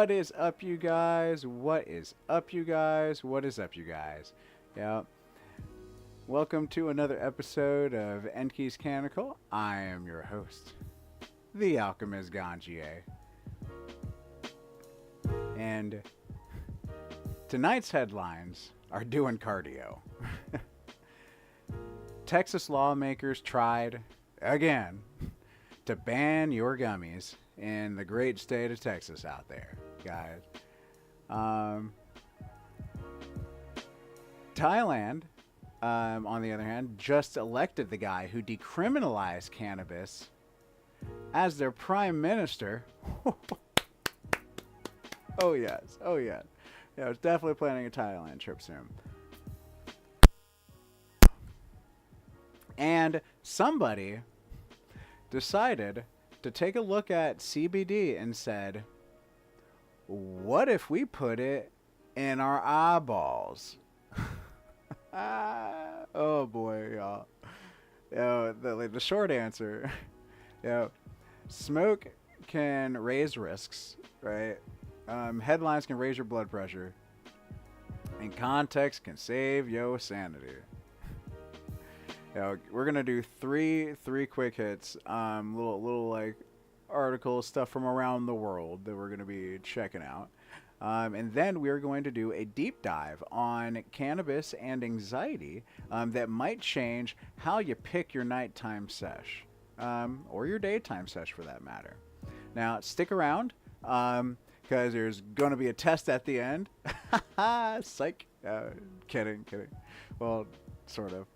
What is up, you guys? What is up, you guys? What is up, you guys? Yeah. Welcome to another episode of Enki's Chronicle. I am your host, the Alchemist Ganjier. And tonight's headlines are doing cardio. Texas lawmakers tried, again, to ban your gummies in the great state of Texas out there, guys. Thailand, on the other hand, just elected the guy who decriminalized cannabis as their prime minister. Oh, yes. Oh, yeah. Yeah, I was definitely planning a Thailand trip soon. And somebody decided to take a look at CBD and said, what if we put it in our eyeballs? Oh boy, y'all. The short answer, smoke can raise risks, right? Headlines can raise your blood pressure, and context can save your sanity. We're gonna do three quick hits, little like articles, stuff from around the world that we're gonna be checking out, and then we're going to do a deep dive on cannabis and anxiety that might change how you pick your nighttime sesh, or your daytime sesh for that matter. Now stick around, because there's gonna be a test at the end. Psych. Kidding. Well, sort of.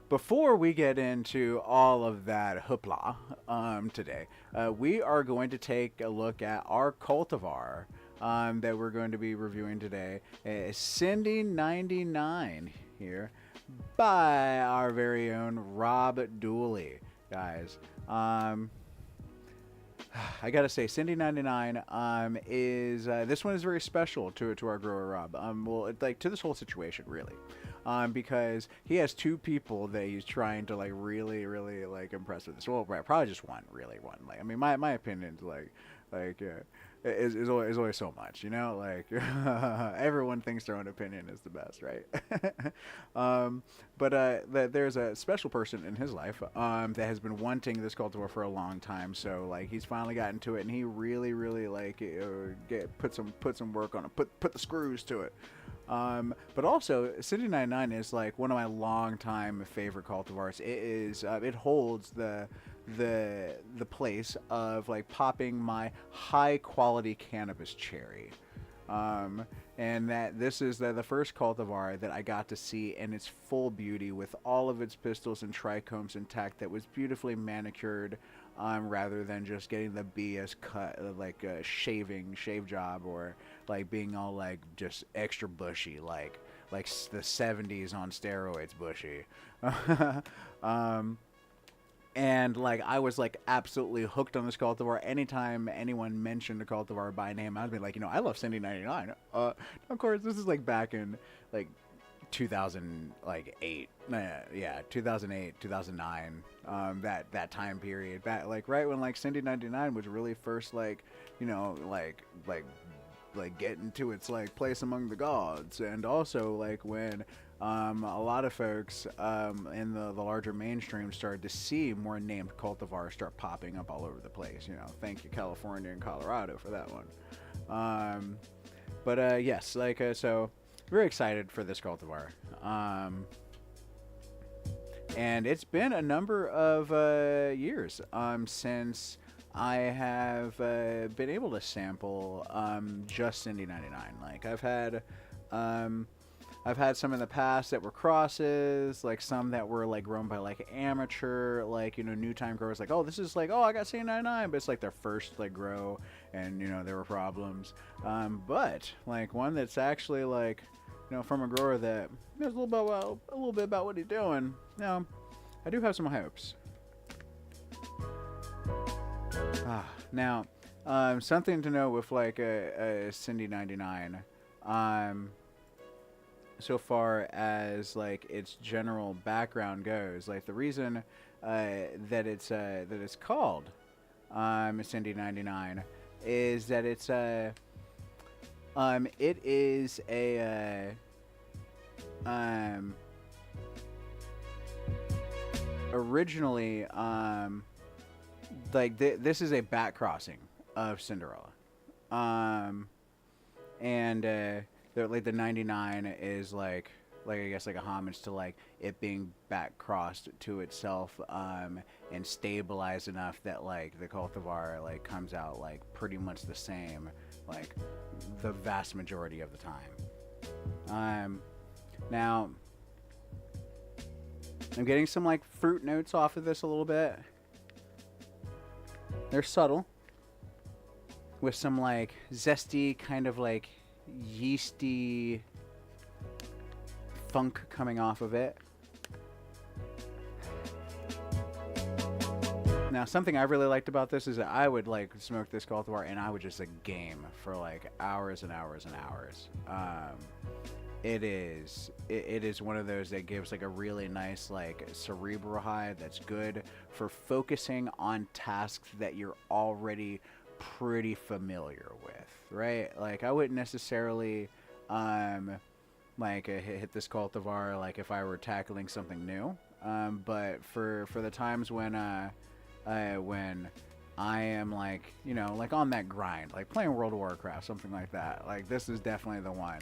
Before we get into all of that hoopla today, we are going to take a look at our cultivar that we're going to be reviewing today. Cindy 99 here by our very own Rob Dooley, guys. I gotta say, Cindy 99 is this one is very special to our grower Rob. Well, like to this whole situation really, because he has two people that he's trying to like really like impress with this. Well, probably just one. Like, I mean, my opinion's like is always so much, you know. Like everyone thinks their own opinion is the best, right? But there's a special person in his life that has been wanting this cultivar for a long time. So like he's finally gotten to it, and he really like put some work on it, put the screws to it. But also, Cindy 99 is like one of my longtime favorite cultivars. It is it holds the place of like popping my high quality cannabis cherry, and that this is the first cultivar that I got to see in its full beauty with all of its pistils and trichomes intact, that was beautifully manicured, rather than just getting the BS cut, like a shave job, or like being all like just extra bushy, like the 70s on steroids bushy. And like I was like absolutely hooked on this cultivar. Anytime anyone mentioned a cultivar by name, I'd be like, I love Cindy 99. Of course, this is like back in like 2008, 2008, 2009, that time period, back like right when like Cindy 99 was really first like getting to its like place among the gods, and also like when a lot of folks in the larger mainstream started to see more named cultivars start popping up all over the place. Thank you California and Colorado for that one. But yes, like so very excited for this cultivar. And it's been a number of years since I have been able to sample just Cindy 99. Like I've had some in the past that were crosses, like some that were like grown by like amateur, like new time growers, like, oh, this is like, oh, I got Cindy 99, but it's like their first like grow, and there were problems. But like one that's actually like from a grower that knows a little bit about what he's doing. I do have some hopes. Now, something to know with like a Cindy 99, so far as like its general background goes, like the reason that it's called Cindy 99, is that it is a originally this is a back crossing of Cinderella, and like the 99 is like I guess like a homage to like it being back crossed to itself, and stabilized enough that like the cultivar like comes out like pretty much the same like the vast majority of the time. Now I'm getting some like fruit notes off of this a little bit. They're subtle, with some like zesty kind of like yeasty funk coming off of it. Now, something I really liked about this is that I would like smoke this cultivar and I would just like game for like hours and hours and hours. It is one of those that gives like a really nice like cerebral high that's good for focusing on tasks that you're already pretty familiar with, right? Like I wouldn't necessarily hit this cultivar like if I were tackling something new, but for the times when I am like, you know, like on that grind, like playing World of Warcraft, something like that, like this is definitely the one.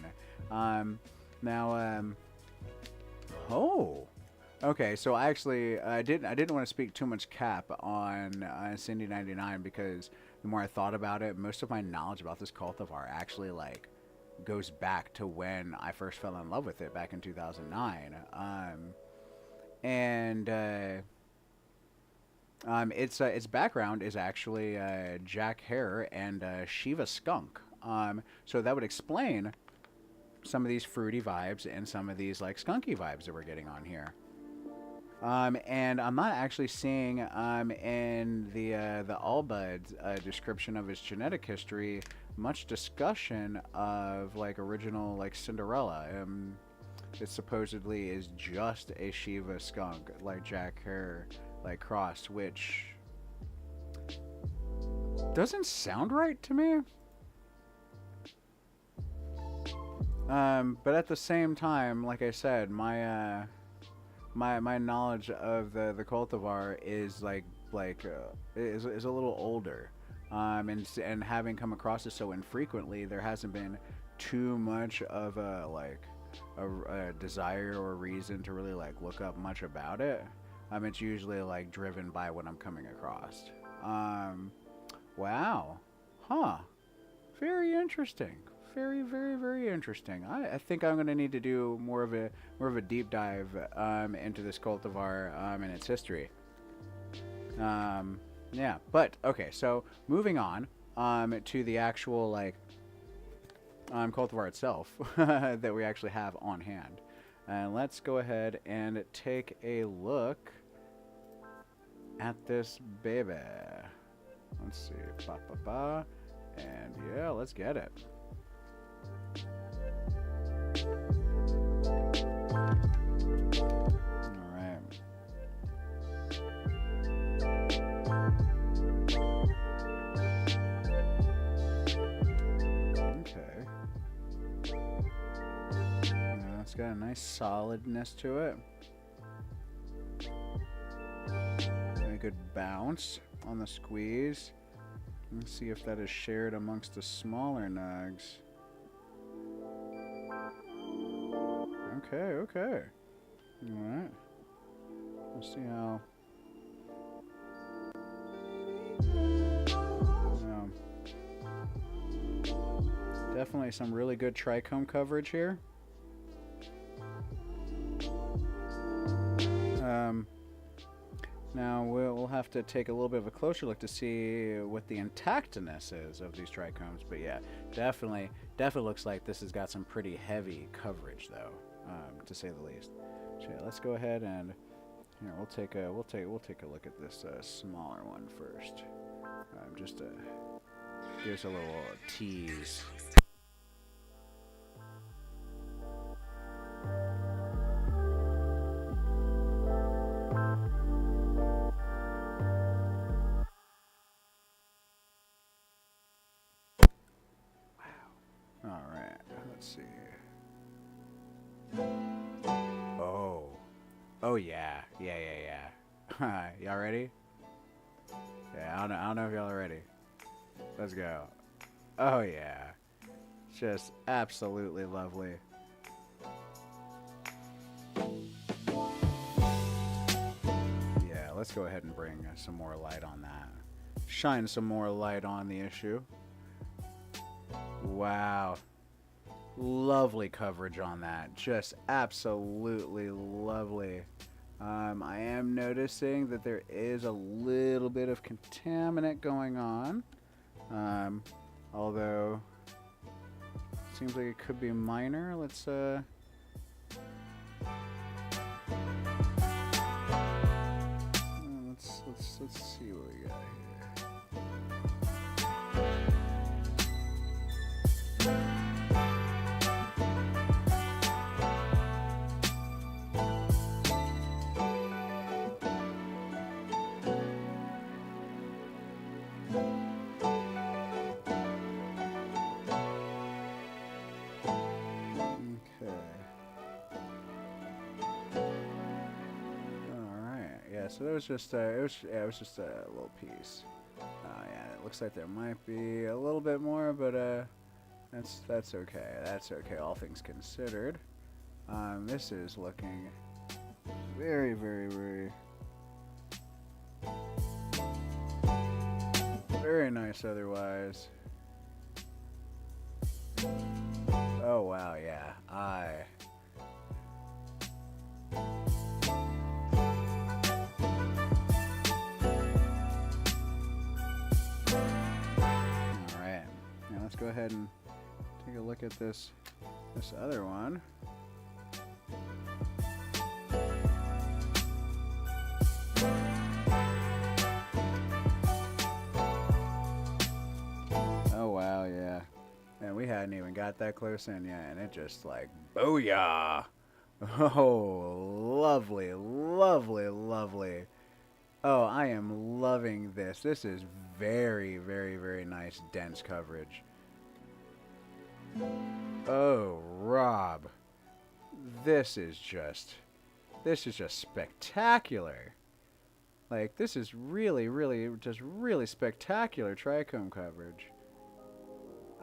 Okay, so I actually I didn't want to speak too much cap on Cindy 99 because the more I thought about it, most of my knowledge about this cultivar actually like goes back to when I first fell in love with it back in 2009. Its background is actually Jack Hare and Shiva Skunk. So that would explain some of these fruity vibes and some of these like skunky vibes that we're getting on here. And I'm not actually seeing in the Allbuds description of his genetic history much discussion of like original like Cinderella. It supposedly is just a Shiva skunk like Jack Hare like crossed, which doesn't sound right to me. But at the same time, like I said, my knowledge of the cultivar is is a little older, and having come across it so infrequently, there hasn't been too much of a desire or reason to really like look up much about it. It's usually like driven by what I'm coming across. Wow, huh? Very interesting. Very, very, very interesting. I think I'm going to need to do more of a deep dive into this cultivar and its history. Yeah, but okay. So moving on to the actual like cultivar itself that we actually have on hand, and let's go ahead and take a look at this baby. Let's see, and yeah, let's get it. Alright. Okay. Yeah, it's got a nice solidness to it. A good bounce on the squeeze. Let's see if that is shared amongst the smaller nugs. Okay. Alright. Let's see how. Definitely some really good trichome coverage here. Now we'll have to take a little bit of a closer look to see what the intactness is of these trichomes. But yeah, definitely looks like this has got some pretty heavy coverage though. To say the least. So yeah, let's go ahead and here we'll take a look at this smaller one first, just to give us a little tease. Oh yeah, yeah, yeah. Y'all ready? Yeah, I don't know if y'all are ready. Let's go. Oh yeah, just absolutely lovely. Yeah, let's go ahead and bring some more light on that. Shine some more light on the issue. Wow. Lovely coverage on that. Just absolutely lovely. I am noticing that there is a little bit of contaminant going on. Although, it seems like it could be minor. Let's see what we got here. So that was just it was just a little piece. Yeah, it looks like there might be a little bit more, but that's okay. That's okay, all things considered. This is looking very, very, very, very nice otherwise. Oh wow, yeah. Let's go ahead and take a look at this other one. Oh wow, yeah. And we hadn't even got that close in yet, and it just like booyah. Oh, lovely, lovely, lovely. Oh, I am loving this. This is very, very, very nice, dense coverage. Oh, Rob. This is just spectacular. Like, this is really, really, just really spectacular trichome coverage.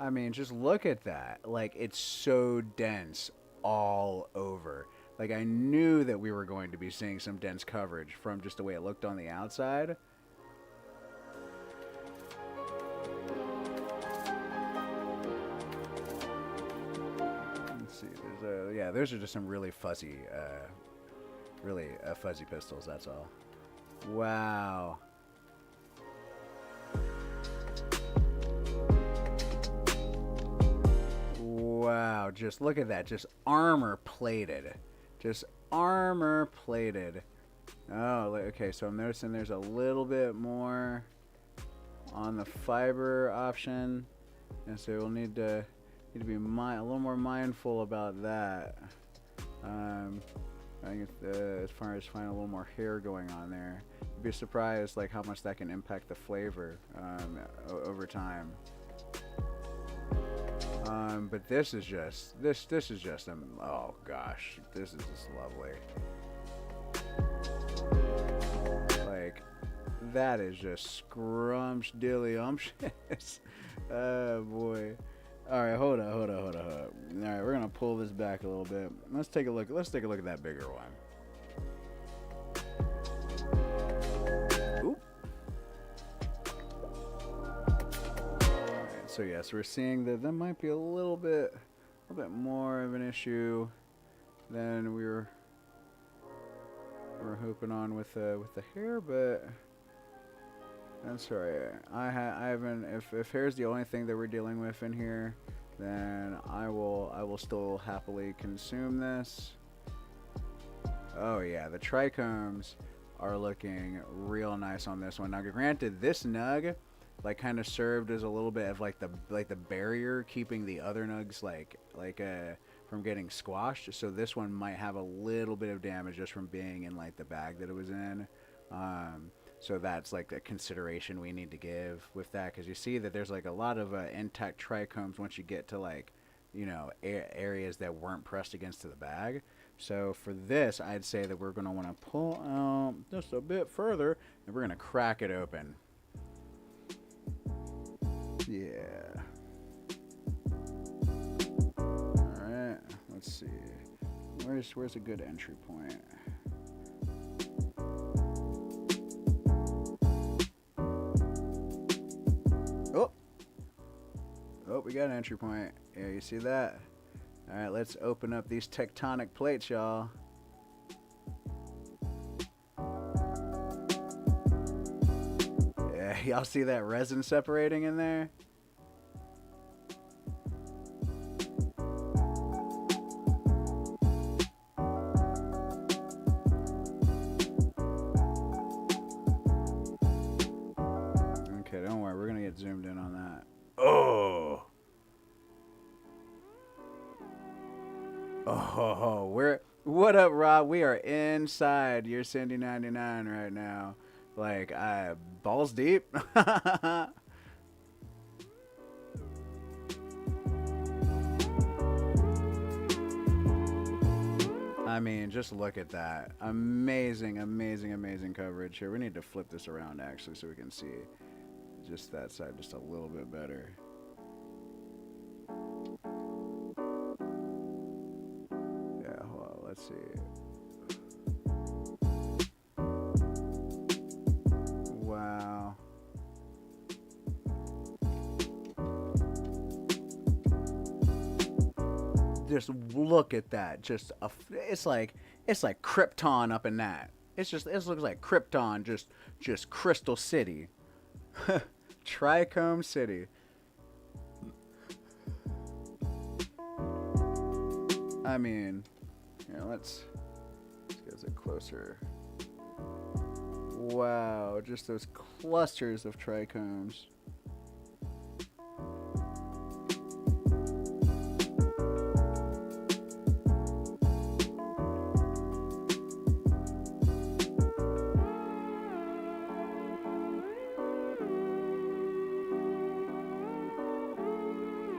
I mean, just look at that. Like, it's so dense all over. Like, I knew that we were going to be seeing some dense coverage from just the way it looked on the outside. Let's see. Those are just some really fuzzy, fuzzy pistils. That's all. Wow. Wow. Just look at that. Just armor plated. Just armor plated. Oh, okay. So I'm noticing there's a little bit more on the fiber option, and so we'll need to be a little more mindful about that. I think as far as finding a little more hair going on there, you'd be surprised like how much that can impact the flavor over time. But this is just oh gosh, this is just lovely. Like, that is just scrumptious. Oh boy. All right, hold on. All right, we're gonna pull this back a little bit. Let's take a look at that bigger one. Oop. All right, so yes, we're seeing that might be a little bit more of an issue than we were hoping on with the hair, but that's all right. I haven't. If hair's the only thing that we're dealing with in here, then I will still happily consume this. Oh yeah, the trichomes are looking real nice on this one. Now, granted, this nug like kind of served as a little bit of like the barrier keeping the other nugs from getting squashed. So this one might have a little bit of damage just from being in like the bag that it was in. So that's like a consideration we need to give with that, because you see that there's like a lot of intact trichomes once you get to like, you know, areas that weren't pressed against the bag. So for this, I'd say that we're going to want to pull out just a bit further, and we're going to crack it open. Yeah. All right. Let's see. Where's a good entry point? Oh, we got an entry point. Yeah, you see that? All right, let's open up these tectonic plates, y'all. Yeah, y'all see that resin separating in there? Okay, don't worry. We're going to get zoomed in on that. Oh! Oh, what up, Rob? We are inside your Cindy 99 right now. Like, balls deep. I mean, just look at that. Amazing, amazing, amazing coverage here. We need to flip this around, actually, so we can see just that side just a little bit better. Yeah, hold on. Let's see. Wow. Just look at that. Just it's like Krypton up in that. It looks like Krypton, just Crystal City. Trichome City. I mean, here, let's get it closer. Wow, just those clusters of trichomes.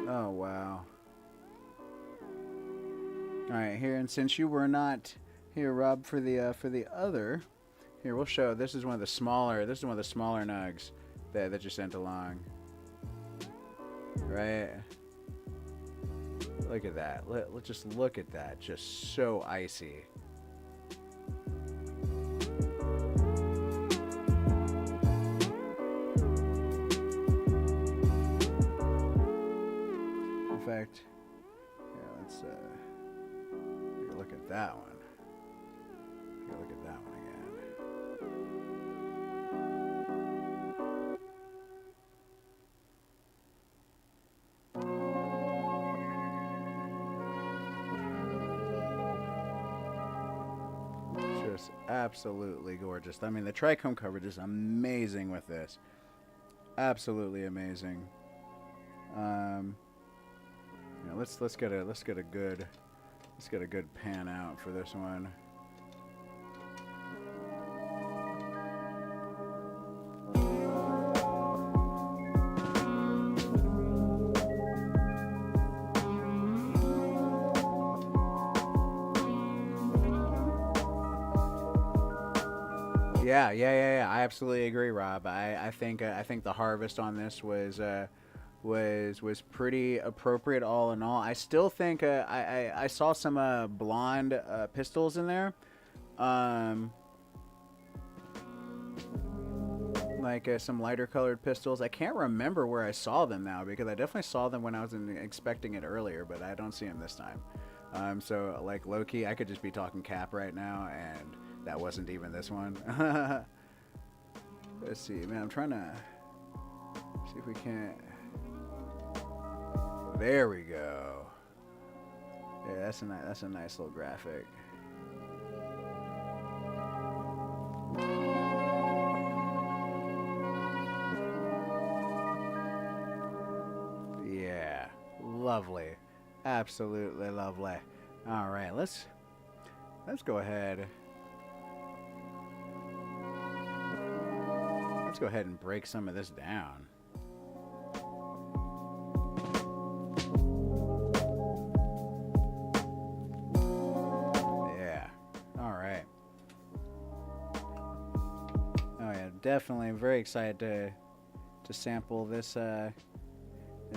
Oh, wow. All right, here, and since you were not here, Rob, for the other, here we'll show. This is one of the smaller nugs that you sent along. Right. Look at that. Let's just look at that. Just so icy. In fact, yeah, let's look at that one. Look at that one again. Just absolutely gorgeous. I mean, the trichome coverage is amazing with this. Absolutely amazing. You know, let's get a good pan out for this one. Yeah. I absolutely agree, Rob. I think the harvest on this was pretty appropriate all in all. I still think I saw some blonde pistils in there, like some lighter colored pistils. I can't remember where I saw them now because I definitely saw them when I was expecting it earlier, but I don't see them this time. So like low-key, I could just be talking cap right now, and that wasn't even this one. Let's see, man. I'm trying to see if we can't. There we go. Yeah, that's a nice little graphic. Yeah, lovely, absolutely lovely. All right, let's go ahead. Let's go ahead and break some of this down. definitely very excited to sample this this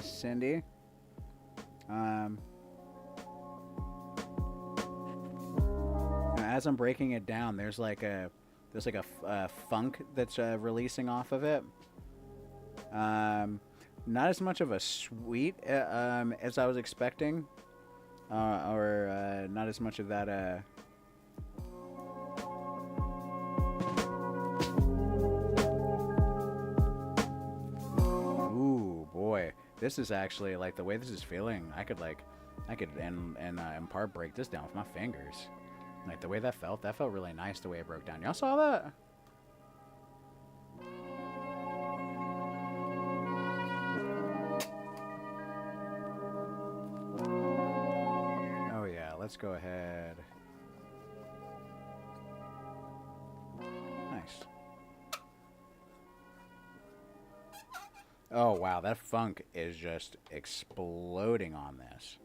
Cindy. As I'm breaking it down, there's like a funk that's releasing off of it. Not as much of a sweet as I was expecting, or not as much of that. Ooh boy, this is actually like the way this is feeling. I could in part break this down with my fingers. Like the way that felt really nice the way it broke down. Y'all saw that? Oh yeah, let's go ahead. Nice. Oh wow, that funk is just exploding on this.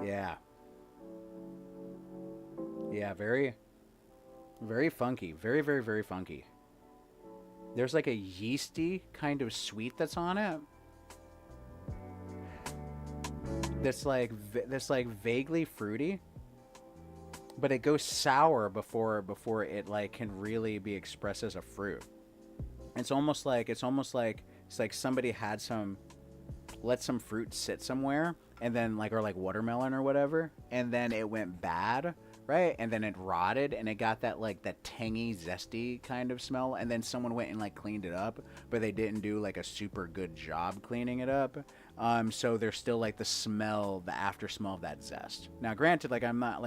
Yeah. Yeah, very funky. Very, very, very funky. There's like a yeasty kind of sweet that's on it. That's like vaguely fruity. But it goes sour before it like can really be expressed as a fruit. It's almost like somebody had let some fruit sit somewhere, and then or watermelon or whatever, and then it went bad, right? And then it rotted, and it got that tangy, zesty kind of smell, and then someone went and cleaned it up, but they didn't do a super good job cleaning it up. So there's still the smell, the after smell of that zest. Now, granted, I'm not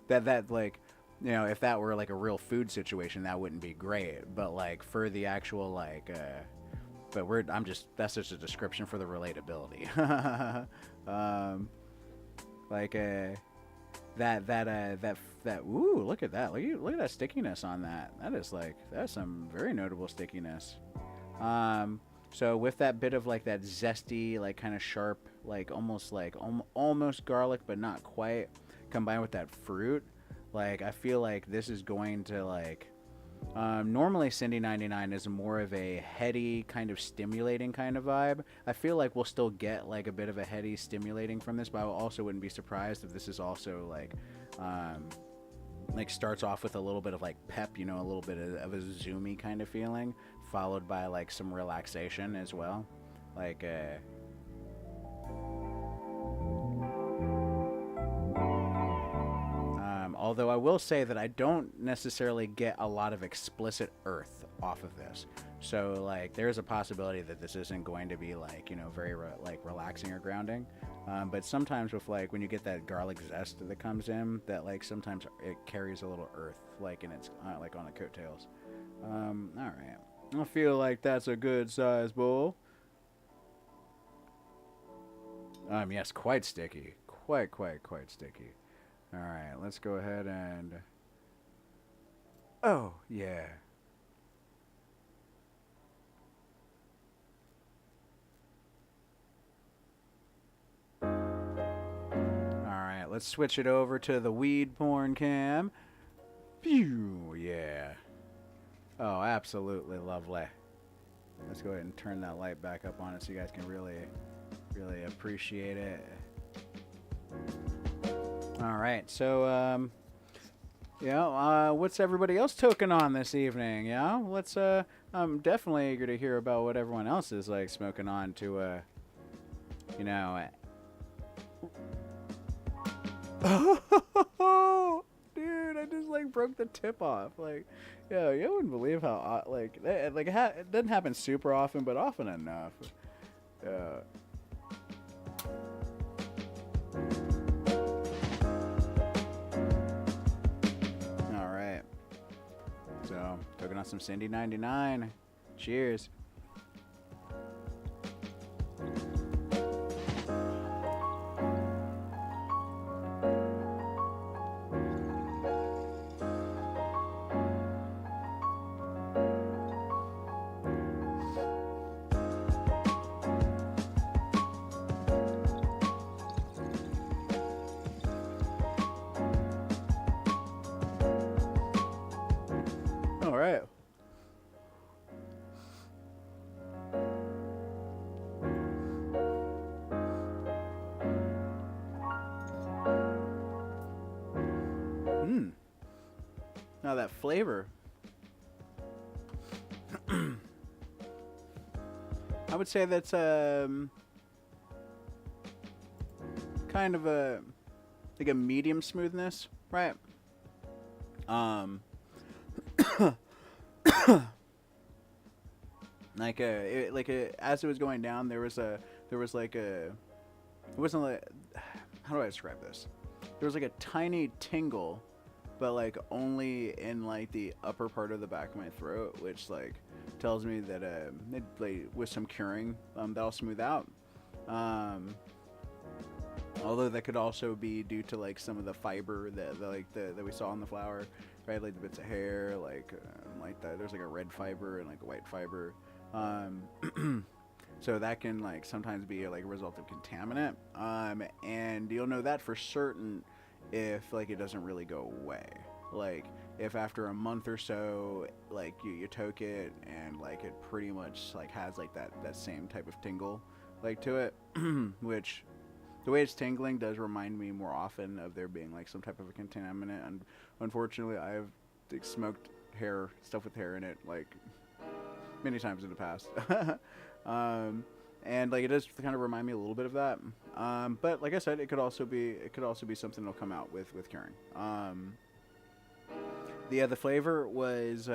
that if that were a real food situation, that wouldn't be great, but for the actual but that's just a description for the relatability. That ooh, look at that. Look at that stickiness on that. That's some very notable stickiness. So with that bit of that zesty, kind of sharp, almost garlic but not quite, combined with that fruit, I feel like this is going to normally Cindy 99 is more of a heady kind of stimulating kind of vibe. I feel like we'll still get a bit of a heady stimulating from this, but I also wouldn't be surprised if this is also starts off with a little bit of pep, a little bit of a zoomy kind of feeling, followed by some relaxation as well. Although I will say that I don't necessarily get a lot of explicit earth off of this. So there's a possibility that this isn't going to be very relaxing or grounding. But sometimes with when you get that garlic zest that comes in, that sometimes it carries a little earth in its on the coattails. All right. I feel like that's a good size bowl. Yes, quite sticky. Quite sticky. All right, let's go ahead and... Oh, yeah. All right, let's switch it over to the weed porn cam. Phew, yeah. Oh, absolutely lovely. Let's go ahead and turn that light back up on it so you guys can really appreciate it. All right, so what's everybody else toking on this evening? Yeah, let's. I'm definitely eager to hear about what everyone else is smoking on to. Dude, I just broke the tip off. You wouldn't believe how it doesn't happen super often, but often enough. So, toking on some Cindy 99. Cheers. All right. Now that flavor, I would say that's kind of a like a medium smoothness, right? As it was going down, there was like a, it wasn't like, how do I describe this? There was like a tiny tingle, but like only in like the upper part of the back of my throat, which like tells me that like, with some curing, that'll smooth out. Although that could also be due to like some of the fiber that we saw in the flower, right? Like the bits of hair, like that. There's like a red fiber and like a white fiber. So that can like sometimes be like a result of contaminant. And you'll know that for certain if like it doesn't really go away. Like if after a month or so, like you toke it and like it pretty much like has like that same type of tingle like to it, which the way it's tingling does remind me more often of there being like some type of a contaminant. And unfortunately, I've like, smoked stuff with hair in it like many times in the past. And like it does kind of remind me a little bit of that. But like I said, it could also be something that'll come out with curing. The flavor was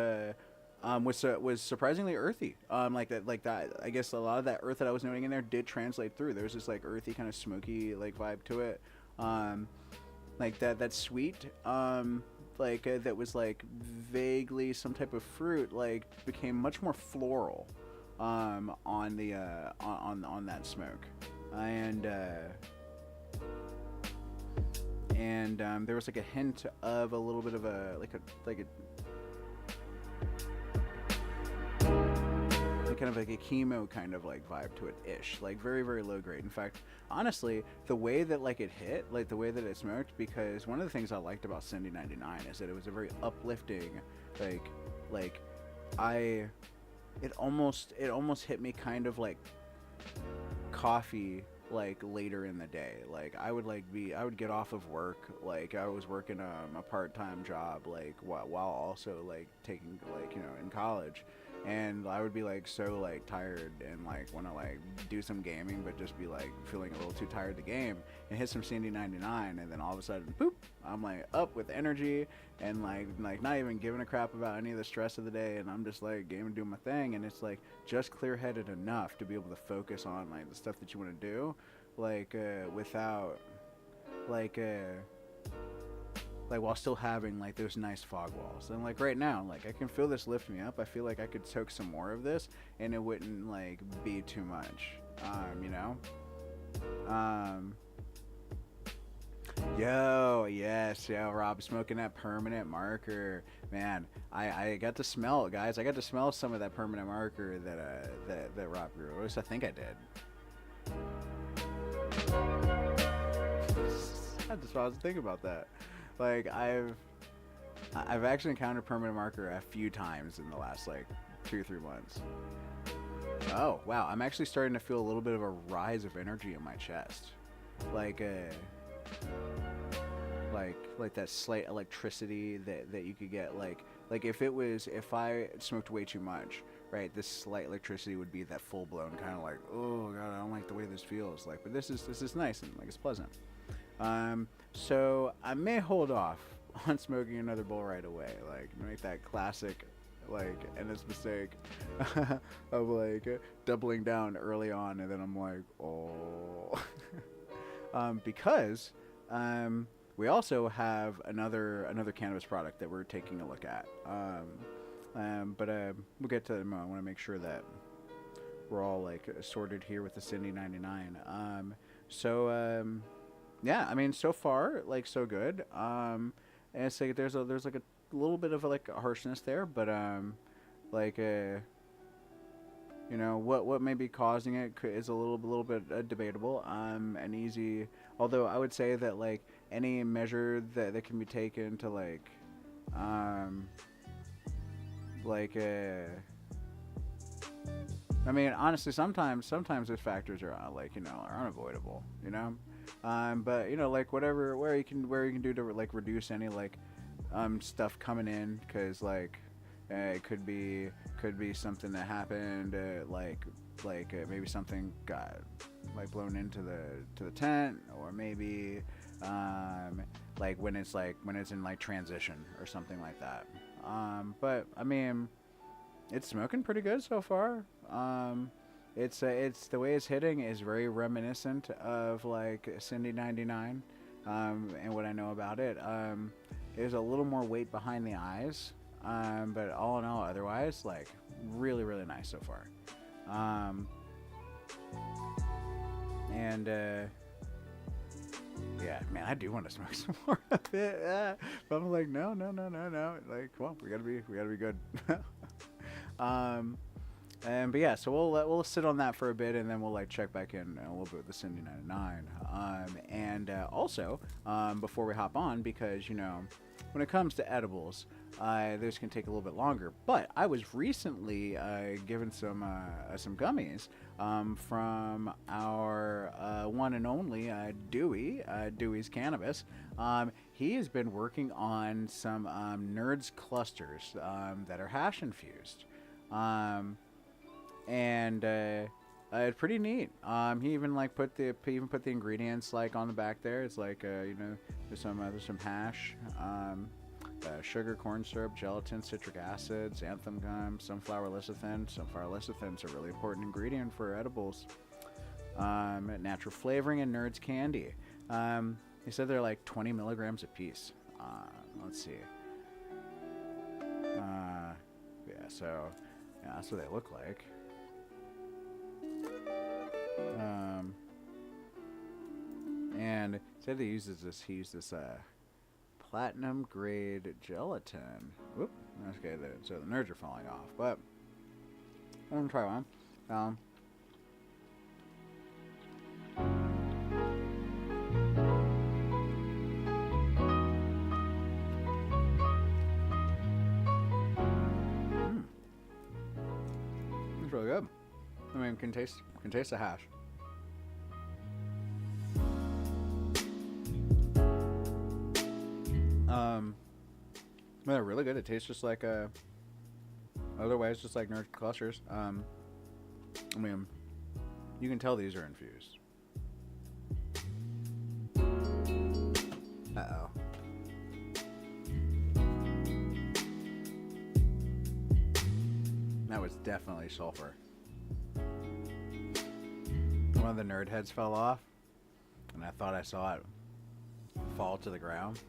surprisingly earthy. Like that. I guess a lot of that earth that I was noting in there did translate through. There was this like earthy kind of smoky like vibe to it. Like that sweet. That was like vaguely some type of fruit. Like became much more floral. On that smoke, and there was like a hint of a little bit of a kind of like a chemo kind of like vibe to it ish, like very very low grade. In fact, honestly, the way that like it hit, like the way that it smoked, because one of the things I liked about Cindy 99 is that it was a very uplifting, It almost hit me kind of like coffee like later in the day. Like I would get off of work, like I was working a part-time job like while also like taking like in college, and I would be like so like tired and like want to like do some gaming but just be like feeling a little too tired to game, and hit some Cindy 99, and then all of a sudden boop, I'm like up with energy and like not even giving a crap about any of the stress of the day, and I'm just like gaming, doing my thing, and it's like just clear-headed enough to be able to focus on like the stuff that you want to do, like without like while still having like those nice fog walls. And like right now, like I can feel this lift me up. I feel like I could soak some more of this and it wouldn't like be too much, Yo, Rob, smoking that permanent marker, man. I got to smell it, guys. I got to smell some of that permanent marker that Rob grew. At least I think I did. I just was thinking about that. Like I've actually encountered permanent marker a few times in the last like 2 or 3 months. Oh wow, I'm actually starting to feel a little bit of a rise of energy in my chest, like that slight electricity that you could get, like if I smoked way too much, right, this slight electricity would be that full blown kind of like, oh god, I don't like the way this feels, like, but this is nice and like it's pleasant. So I may hold off on smoking another bowl right away, like make that classic like endless mistake of like doubling down early on, and then I'm like, oh. Because we also have another cannabis product that we're taking a look at, but we'll get to them. I want to make sure that we're all like sorted here with the Cindy 99. Yeah, I mean, so far like so good. And it's like there's like a little bit of like a harshness there, but what may be causing it is a little bit debatable, and easy. Although I would say that like any measure that can be taken to like like I mean, honestly, sometimes those factors are like, are unavoidable, but like where you can do to like reduce any like stuff coming in, because like it could be something that happened, maybe something got like blown into the tent, or maybe like when it's in like transition or something like that. But I mean, it's smoking pretty good so far. It's the way it's hitting is very reminiscent of like Cindy 99. And what I know about it, there's a little more weight behind the eyes. But all in all, otherwise, like really, really nice so far. And yeah, man, I do want to smoke some more of it. But I'm like, no. Like, well, we gotta be good. But yeah, so we'll sit on that for a bit, and then we'll like check back in a little bit with the Cindy 99. And also, before we hop on, because when it comes to edibles, this can take a little bit longer. But I was recently given some gummies from our one and only Dewey, Dewey's Cannabis. He has been working on some Nerds clusters that are hash infused. And it's pretty neat. He even like put the ingredients like on the back there. It's like there's some hash, sugar, corn syrup, gelatin, citric acid, xanthan gum, sunflower lecithin. Sunflower lecithin's a really important ingredient for edibles. Natural flavoring and Nerds candy. He said they're like 20 milligrams a piece. Let's see. Yeah, so yeah, that's what they look like. And he said he uses this platinum grade gelatin. Whoop. Okay, so the Nerds are falling off, but I'm gonna try one. It's really good. I mean, can taste the hash. They're really good. It tastes just like otherwise just like Nerd clusters. I mean, you can tell these are infused. Uh-oh. That was definitely sulfur. One of the nerd heads fell off, and I thought I saw it fall to the ground.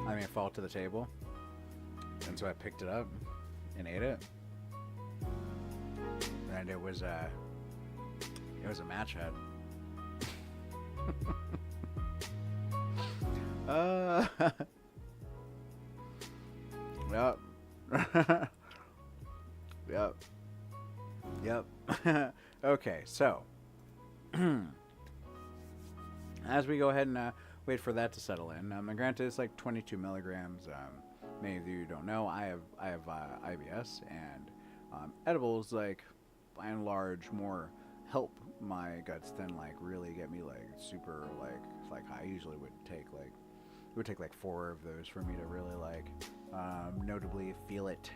I mean, fall to the table. And so I picked it up and ate it. And it was a match head. Yep. Okay, so as we go ahead and wait for that to settle in, granted it's like 22 milligrams. Many of you don't know, I have IBS, and edibles, like by and large, more help my guts than like really get me like super like high. I usually would take like it would take like 4 of those for me to really like notably feel it.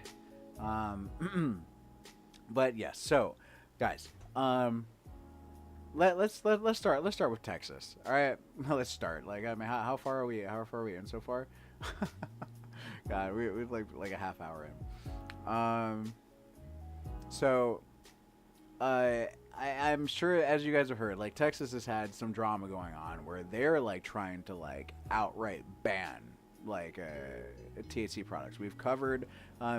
But yes, so guys, let's start with Texas. All right, let's start. Like, I mean, how far are we? How far are we in so far? God, we're like a half hour in. So, I'm sure, as you guys have heard, like Texas has had some drama going on where they're like trying to like outright ban like THC products. We've covered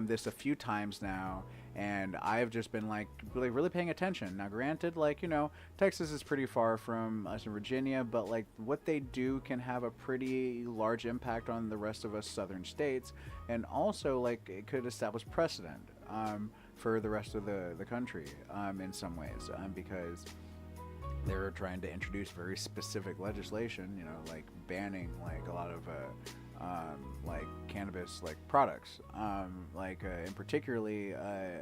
this a few times now, and I've just been like really paying attention. Now, granted, like, you know, Texas is pretty far from us in Virginia, but like what they do can have a pretty large impact on the rest of us southern states, and also like it could establish precedent for the rest of the country in some ways, because they're trying to introduce very specific legislation, you know, like banning like a lot of like cannabis like products, and particularly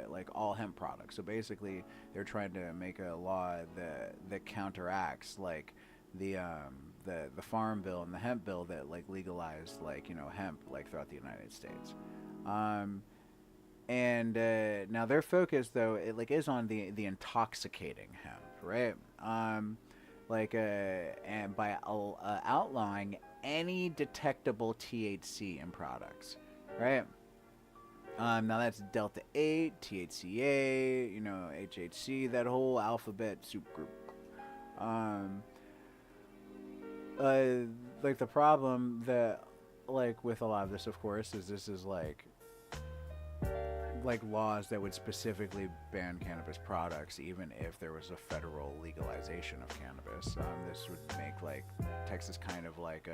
like all hemp products. So basically, they're trying to make a law that counteracts like the farm bill and the hemp bill that like legalized like hemp like throughout the United States. And now their focus though it like is on the intoxicating hemp, right? And by outlawing any detectable THC in products, right? Now that's Delta 8, THCA, HHC, that whole alphabet soup group. Like the problem that like with a lot of this, of course, is this is like laws that would specifically ban cannabis products, even if there was a federal legalization of cannabis. This would make like Texas kind of like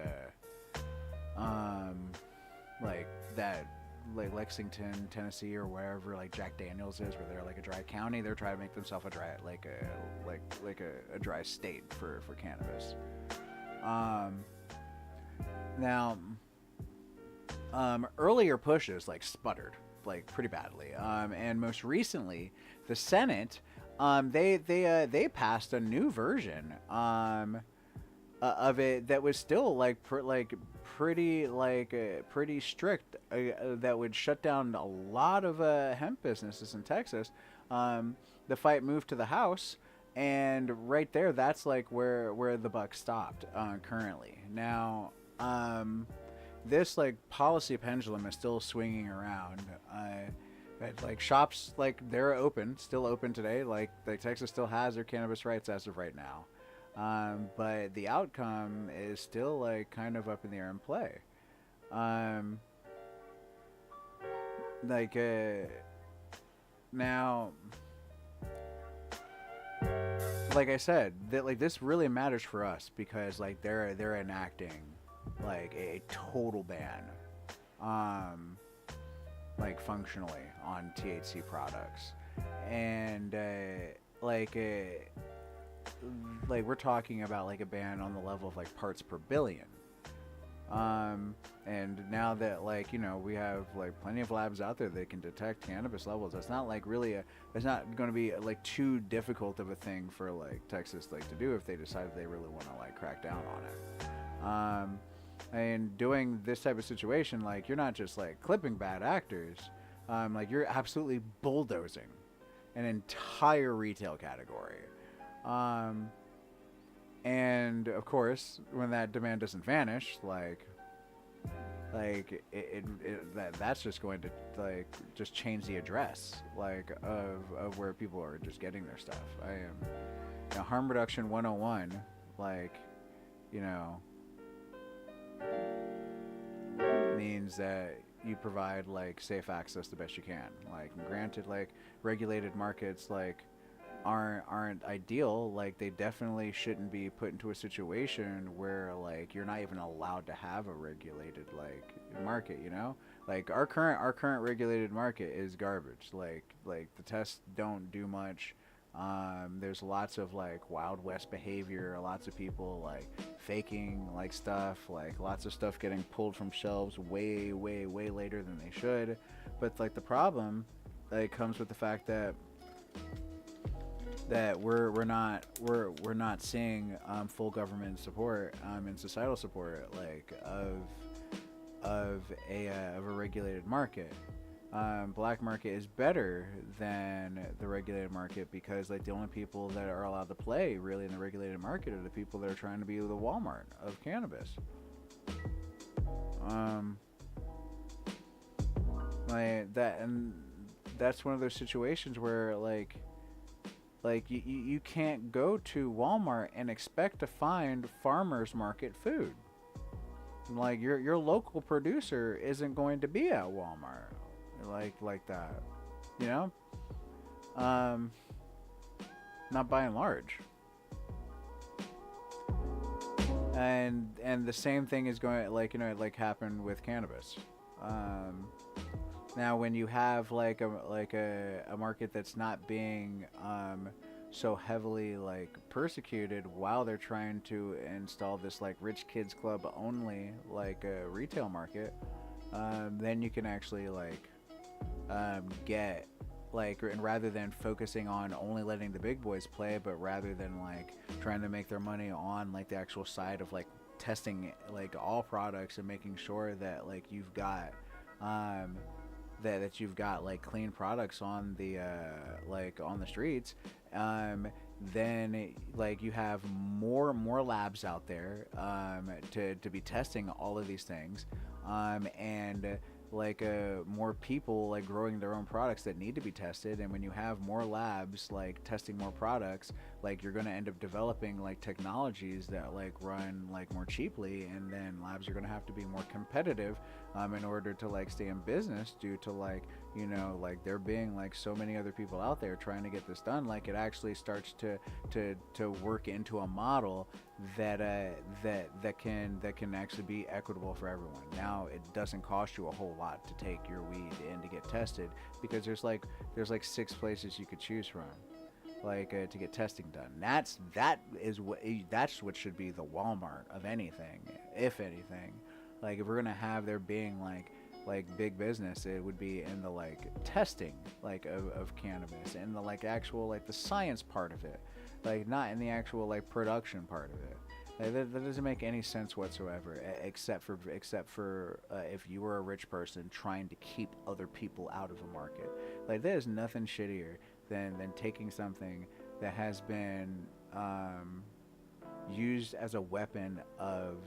like that, like Lexington, Tennessee, or wherever like Jack Daniels is, where they're like a dry county. They're trying to make themselves a dry, a dry state for cannabis. Now, earlier pushes like sputtered like pretty badly, and most recently the Senate they passed a new version of it that was still like pretty strict, that would shut down a lot of hemp businesses in Texas. The fight moved to the House, and right there that's like where the buck stopped currently. Now this like policy pendulum is still swinging around. Like shops, like they're still open today. Like Texas still has their cannabis rights as of right now, but the outcome is still like kind of up in the air in play. Now, like I said, that like this really matters for us because like they're enacting like a total ban, like functionally on THC products, and like we're talking about like a ban on the level of like parts per billion. And now that like we have like plenty of labs out there that can detect cannabis levels, that's not like really it's not going to be like too difficult of a thing for like Texas like to do if they decide they really want to like crack down on it. And doing this type of situation, like you're not just like clipping bad actors, like you're absolutely bulldozing an entire retail category. And of course, when that demand doesn't vanish, that's just going to like just change the address like of where people are just getting their stuff. Harm reduction 101, like means that you provide like safe access the best you can. Like granted, like regulated markets like aren't ideal. Like they definitely shouldn't be put into a situation where like you're not even allowed to have a regulated like market. Like our current regulated market is garbage. Like the tests don't do much. There's lots of like Wild West behavior, lots of people like faking like stuff, like lots of stuff getting pulled from shelves way later than they should. But like the problem like comes with the fact that we're not seeing full government support and societal support like of a regulated market. Black market is better than the regulated market because like the only people that are allowed to play really in the regulated market are the people that are trying to be the Walmart of cannabis. Like that, and that's one of those situations where like you can't go to Walmart and expect to find farmers market food. Like your local producer isn't going to be at Walmart like that, not by and large. And the same thing is going like happened with cannabis. Now when you have like a market that's not being so heavily like persecuted while they're trying to install this like rich kids club only like retail market, then you can actually like get like, and rather than focusing on only letting the big boys play, but rather than like trying to make their money on like the actual side of like testing like all products and making sure that like you've got that you've got like clean products on the like on the streets, then like you have more labs out there to be testing all of these things, and like more people like growing their own products that need to be tested. And when you have more labs like testing more products, like you're going to end up developing like technologies that like run like more cheaply, and then labs are going to have to be more competitive in order to like stay in business, due to like, you know, like there being like so many other people out there trying to get this done. Like it actually starts to work into a model that that can actually be equitable for everyone. Now it doesn't cost you a whole lot to take your weed in to get tested, because there's like 6 places you could choose from, like to get testing done. That's what should be the Walmart of anything, if anything. Like if we're gonna have there being like big business, it would be in the like testing like of cannabis, and the like actual like the science part of it, like not in the actual like production part of it. Like, that doesn't make any sense whatsoever, except for if you were a rich person trying to keep other people out of a market. Like there's nothing shittier than taking something that has been used as a weapon of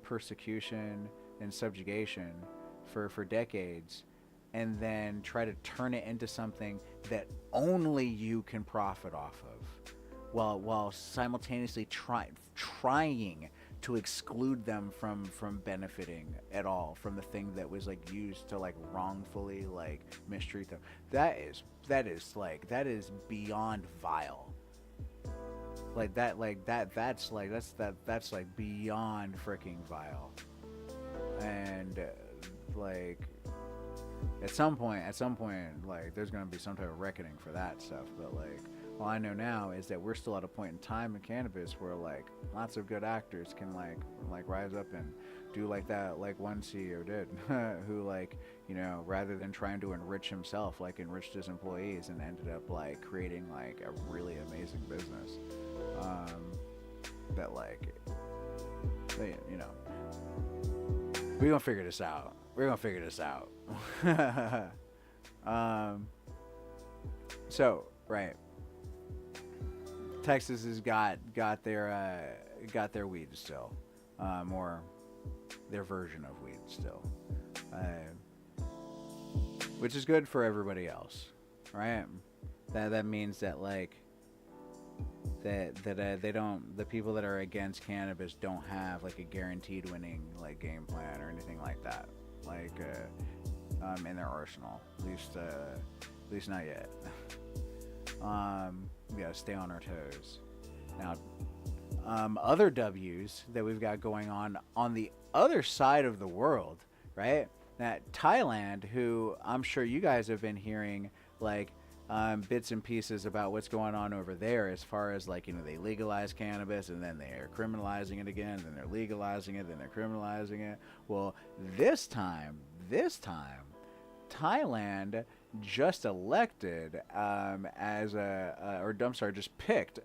persecution and subjugation for decades, and then try to turn it into something that only you can profit off of, while simultaneously trying to exclude them from benefiting at all from the thing that was like used to like wrongfully like mistreat them. That is beyond vile. That's beyond freaking vile. And like at some point like there's gonna be some type of reckoning for that stuff. But like all I know now is that we're still at a point in time in cannabis where like lots of good actors can like rise up and do like that, like one CEO did who like, you know, rather than trying to enrich himself, like enriched his employees and ended up like creating like a really amazing business that like they, you know, we're gonna figure this out. So right, Texas has got their weed still, or their version of weed still, which is good for everybody else, right? That means that like they don't, the people that are against cannabis don't have like a guaranteed winning like game plan or anything like that, like in their arsenal, at least not yet. We gotta stay on our toes. Now, other W's that we've got going on the other side of the world, right? That Thailand, who I'm sure you guys have been hearing like bits and pieces about what's going on over there, as far as like, you know, they legalize cannabis and then they're criminalizing it again, then they're legalizing it, then they're criminalizing it. Well, this time Thailand just elected just picked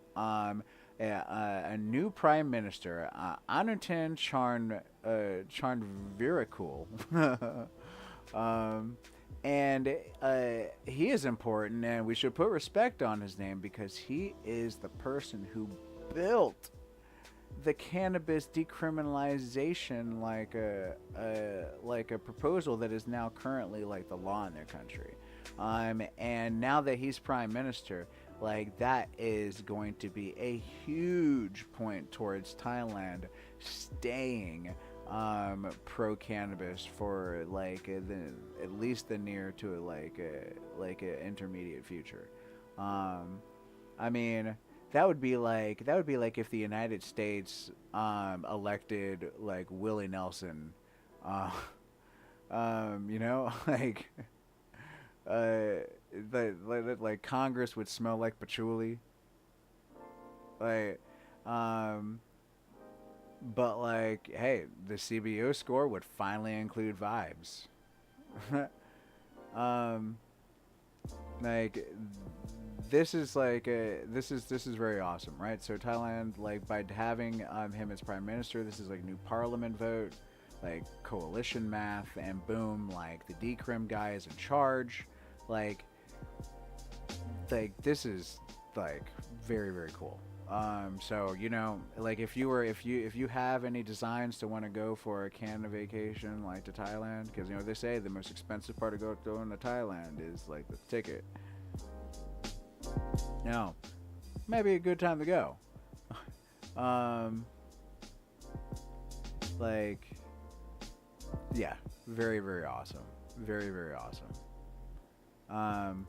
a new prime minister, Anutin Charnvirakul. And he is important, and we should put respect on his name, because he is the person who built the cannabis decriminalization, like a proposal that is now currently like the law in their country. And now that he's prime minister, like that is going to be a huge point towards Thailand staying pro cannabis for like at least the near to like a intermediate future. I mean, that would be like if the United States elected like Willie Nelson, you know, like like Congress would smell like patchouli. Like, um, but like, hey, the CBO score would finally include vibes. um, like this is like this is very awesome, right? So Thailand, like by having him as prime minister, this is like new parliament vote, like coalition math, and boom, like the decrim guy is in charge, like this is like very very cool. So you know, like if you have any designs to want to go for a Canada vacation, like to Thailand, because you know they say the most expensive part of going to Thailand is like the ticket. Now, maybe a good time to go. um, like, yeah, very very awesome, very very awesome. Um,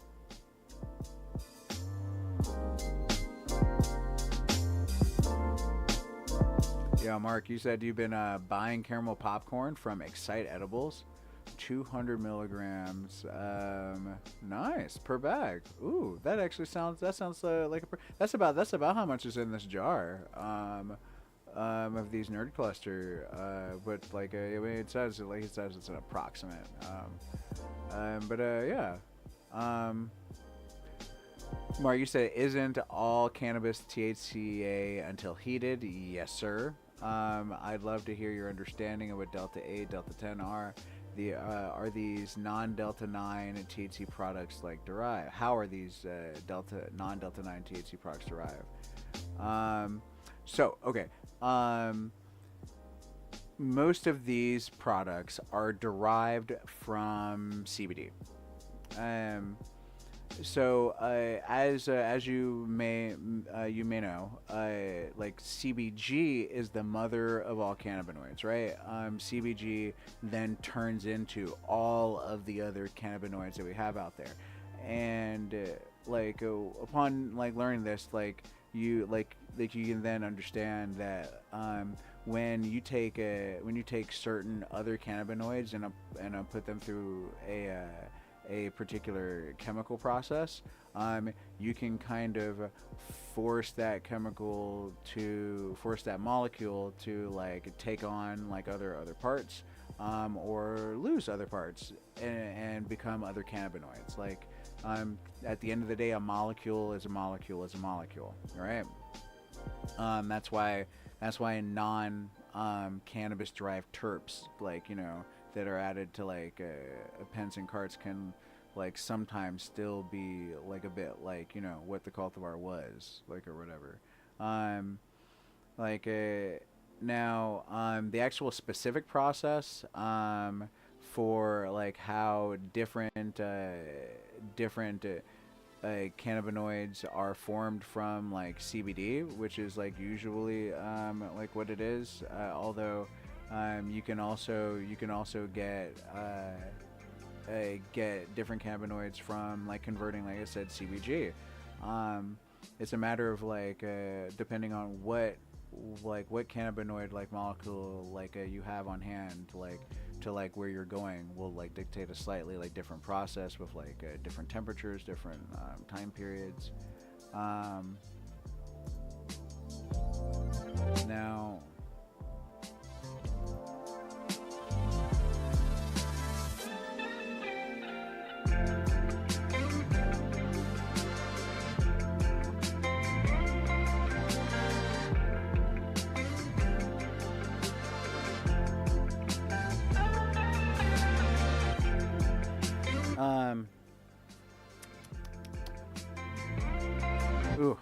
yeah, Mark, you said you've been buying caramel popcorn from Excite Edibles. 200 milligrams. Nice per bag. Ooh, that actually sounds. That sounds like a. That's about how much is in this jar. Of these nerd cluster. But like, I mean, it says it's an approximate. But yeah. Mark, you said isn't all cannabis THCA until heated? Yes, sir. I'd love to hear your understanding of what Delta 8, Delta 10 are. Are these non-Delta 9 THC products like derived? How are these non-Delta 9 THC products derived? So okay, most of these products are derived from CBD. So as you may know, like CBG is the mother of all cannabinoids, right? CBG then turns into all of the other cannabinoids that we have out there, and upon like learning this, you can then understand that when you take certain other cannabinoids and put them through a particular chemical process, you can kind of force that molecule to like take on like other parts, or lose other parts and become other cannabinoids. Like, at the end of the day, a molecule is a molecule is a molecule, right? That's why non cannabis derived terps, like, you know, that are added to like pens and carts can like sometimes still be like a bit like, you know, what the cultivar was like or whatever. Now the actual specific process for like how different cannabinoids are formed from like CBD, which is like usually like what it is. Although you can also get different cannabinoids from like converting, like I said, CBG. It's a matter of like depending on what cannabinoid like molecule like you have on hand, like to like where you're going will like dictate a slightly like different process with like different temperatures, different time periods. Now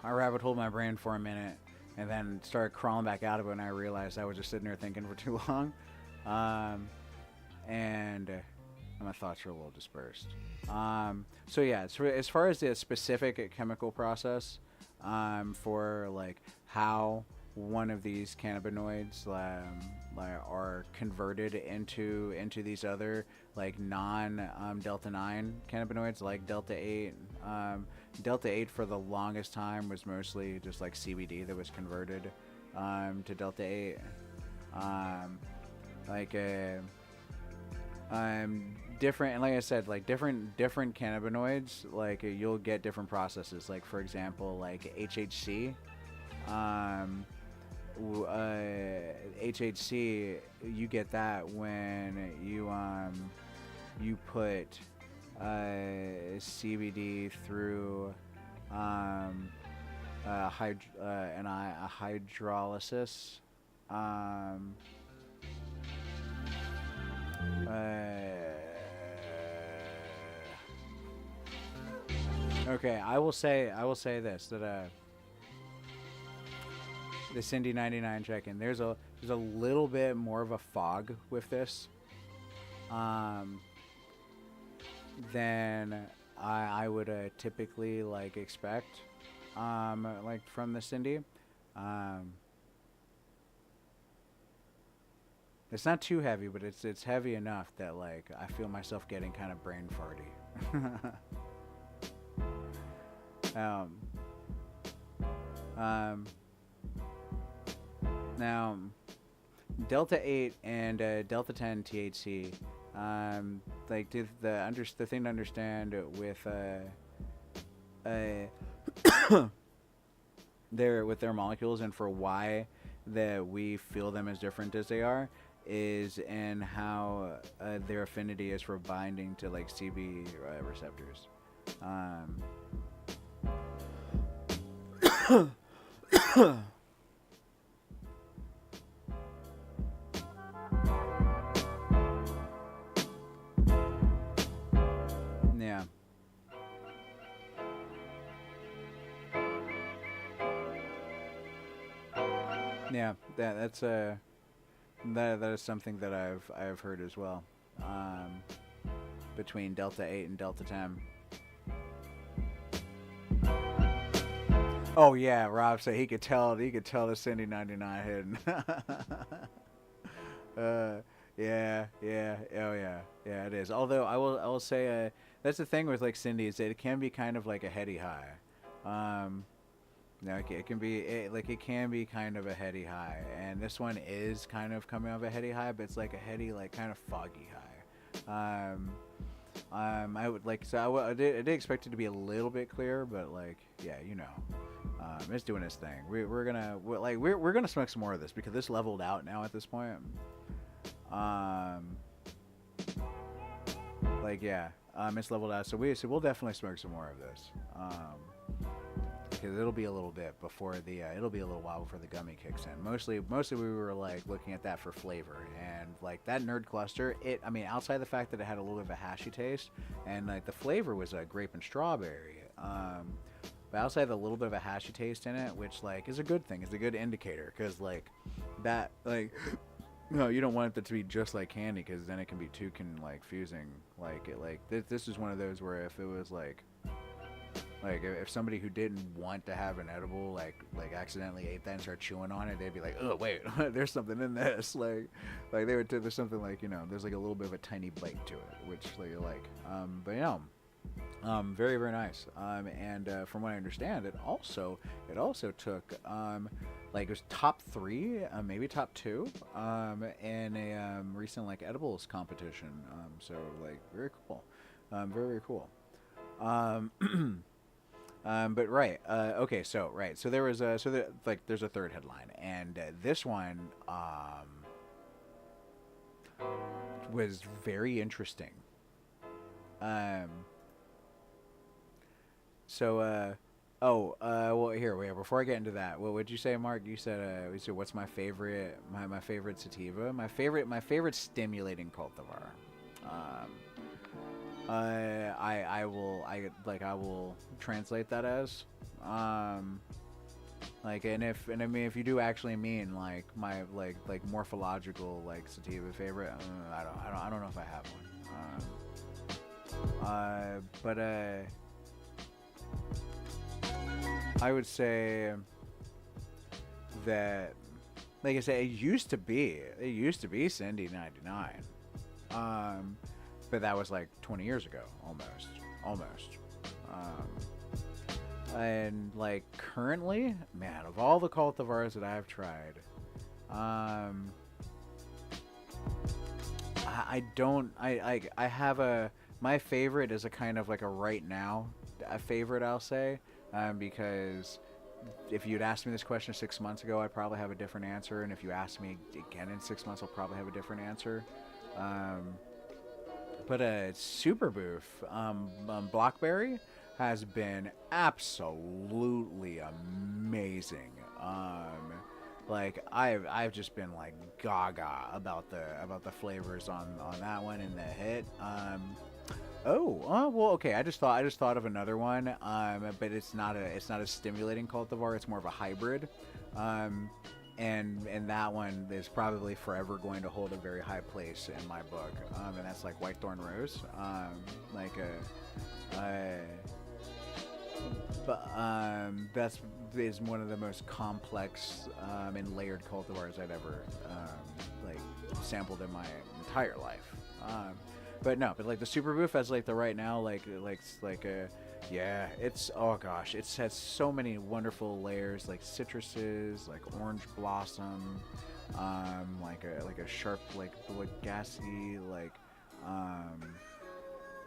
I rabbit holed my brain for a minute and then started crawling back out of it, and I realized I was just sitting there thinking for too long. And my thoughts were a little dispersed. So yeah, as far as the specific chemical process for like how one of these cannabinoids are converted into these other like non Delta 9 cannabinoids like Delta 8. Delta 8 for the longest time was mostly just like CBD that was converted to Delta 8. different, and like I said, like different cannabinoids, like you'll get different processes. Like for example, like HHC. Um, HHC, you get that when you put CBD through a hydrolysis. Okay, I will say this, that the Cindy 99 check-in, there's a little bit more of a fog with this than I would typically like expect like from the Cindy. It's not too heavy, but it's heavy enough that like I feel myself getting kind of brain farty. Now, Delta 8 and Delta 10 THC, like the thing to understand with their molecules, and for why that we feel them as different as they are, is in how their affinity is for binding to like CB receptors. Yeah. Yeah, that's that is something that I've heard as well. Between Delta 8 and Delta 10. Oh yeah, Rob said he could tell the Cindy 99 hidden. Yeah, oh yeah, it is. Although I will say that's the thing with like Cindy, is that it can be kind of like a heady high. No, it can be it can be kind of a heady high, and this one is kind of coming off a heady high, but it's like a heady, like kind of foggy high. I would like, so I did expect it to be a little bit clearer, but like, yeah, you know, it's doing its thing. We're gonna smoke some more of this because this leveled out now at this point. Like yeah, it's leveled out, so we'll definitely smoke some more of this. Because it'll be a little bit before the it'll be a little while before the gummy kicks in. Mostly we were like looking at that for flavor, and like that Nerd Cluster, I mean, outside the fact that it had a little bit of a hashy taste, and like the flavor was grape and strawberry, but outside the little bit of a hashy taste in it, which like is a good thing, is a good indicator, because like that, like, no, you don't want it to be just like candy, because then it can be too confusing. Like it, like this is one of those where if it was like if somebody who didn't want to have an edible like accidentally ate that and started chewing on it, they'd be like, oh wait, there's something in this. Like they would, there's something like, you know, there's like a little bit of a tiny bite to it, which you like. But you know, very, very nice. And from what I understand, it also took like it was top 3, maybe top 2, in a recent like edibles competition. So like very cool, very, very cool. But right, okay, so there was there's a third headline, and this one was very interesting. Well, here, wait, before I get into that, what would you say, Mark? You said what's my favorite sativa? My favorite stimulating cultivar. I will translate that as like, and I mean, if you do actually mean like my like morphological like sativa favorite, I don't know if I have one. But I would say that, like I say, it used to be Cindy 99. But that was like 20 years ago, almost. And like currently, man, of all the cultivars that I've tried, I don't I have a my favorite is a kind of like a right now a favorite, I'll say, because if you'd asked me this question 6 months ago, I'd probably have a different answer, and if you ask me again in 6 months, I'll probably have a different answer. Um, but Super Boof, Blockberry has been absolutely amazing. Like I've just been like gaga about the flavors on that one and the hit. Well, okay. I just thought of another one. But it's not a stimulating cultivar. It's more of a hybrid. Um, and that one is probably forever going to hold a very high place in my book. And that's like Whitethorn Rose. Like but that's is one of the most complex and layered cultivars I'd ever like sampled in my entire life. But no, but like the Super Boof as like the right now, like a yeah, it's oh gosh, it's has so many wonderful layers, like citruses, like orange blossom, like a sharp like gassy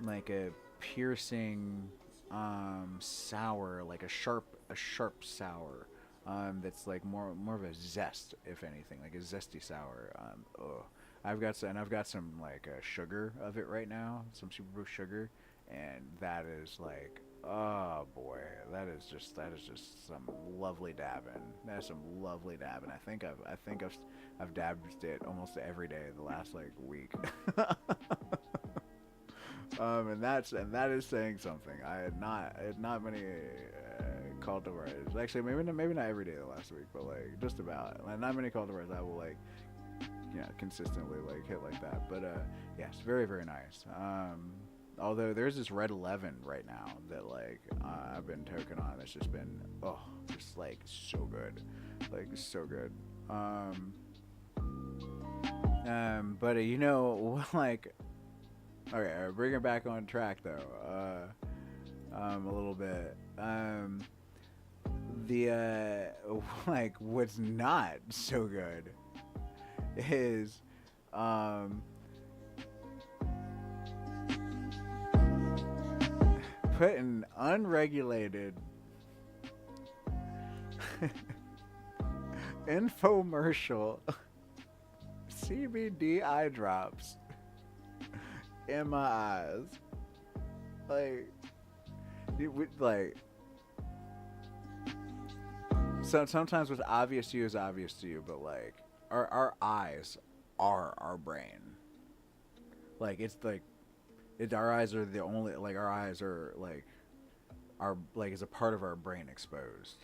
like a piercing sour, like a sharp sour. That's like more of a zest, if anything, like a zesty sour. I've got some like sugar of it right now, some Super Brew sugar, and that is like, oh boy, that is just some lovely dabbing. That's some lovely dabbing. I think I've dabbed it almost every day the last like week. And that is saying something. I had not many cultivars. Actually, maybe not every day the last week, but like just about. Like, not many cultivars I will like, consistently like hit like that. But yes, very very nice. Although there's this Red 11 right now that like I've been toking on. It's just been just like so good, like so good. But like. Okay, bring it back on track though. A little bit. The like what's not so good is putting unregulated infomercial CBD eye drops in my eyes. Like so sometimes what's obvious to you is obvious to you, but like our eyes are our brain. Like our eyes are the only, like our eyes are like our, like is a part of our brain exposed,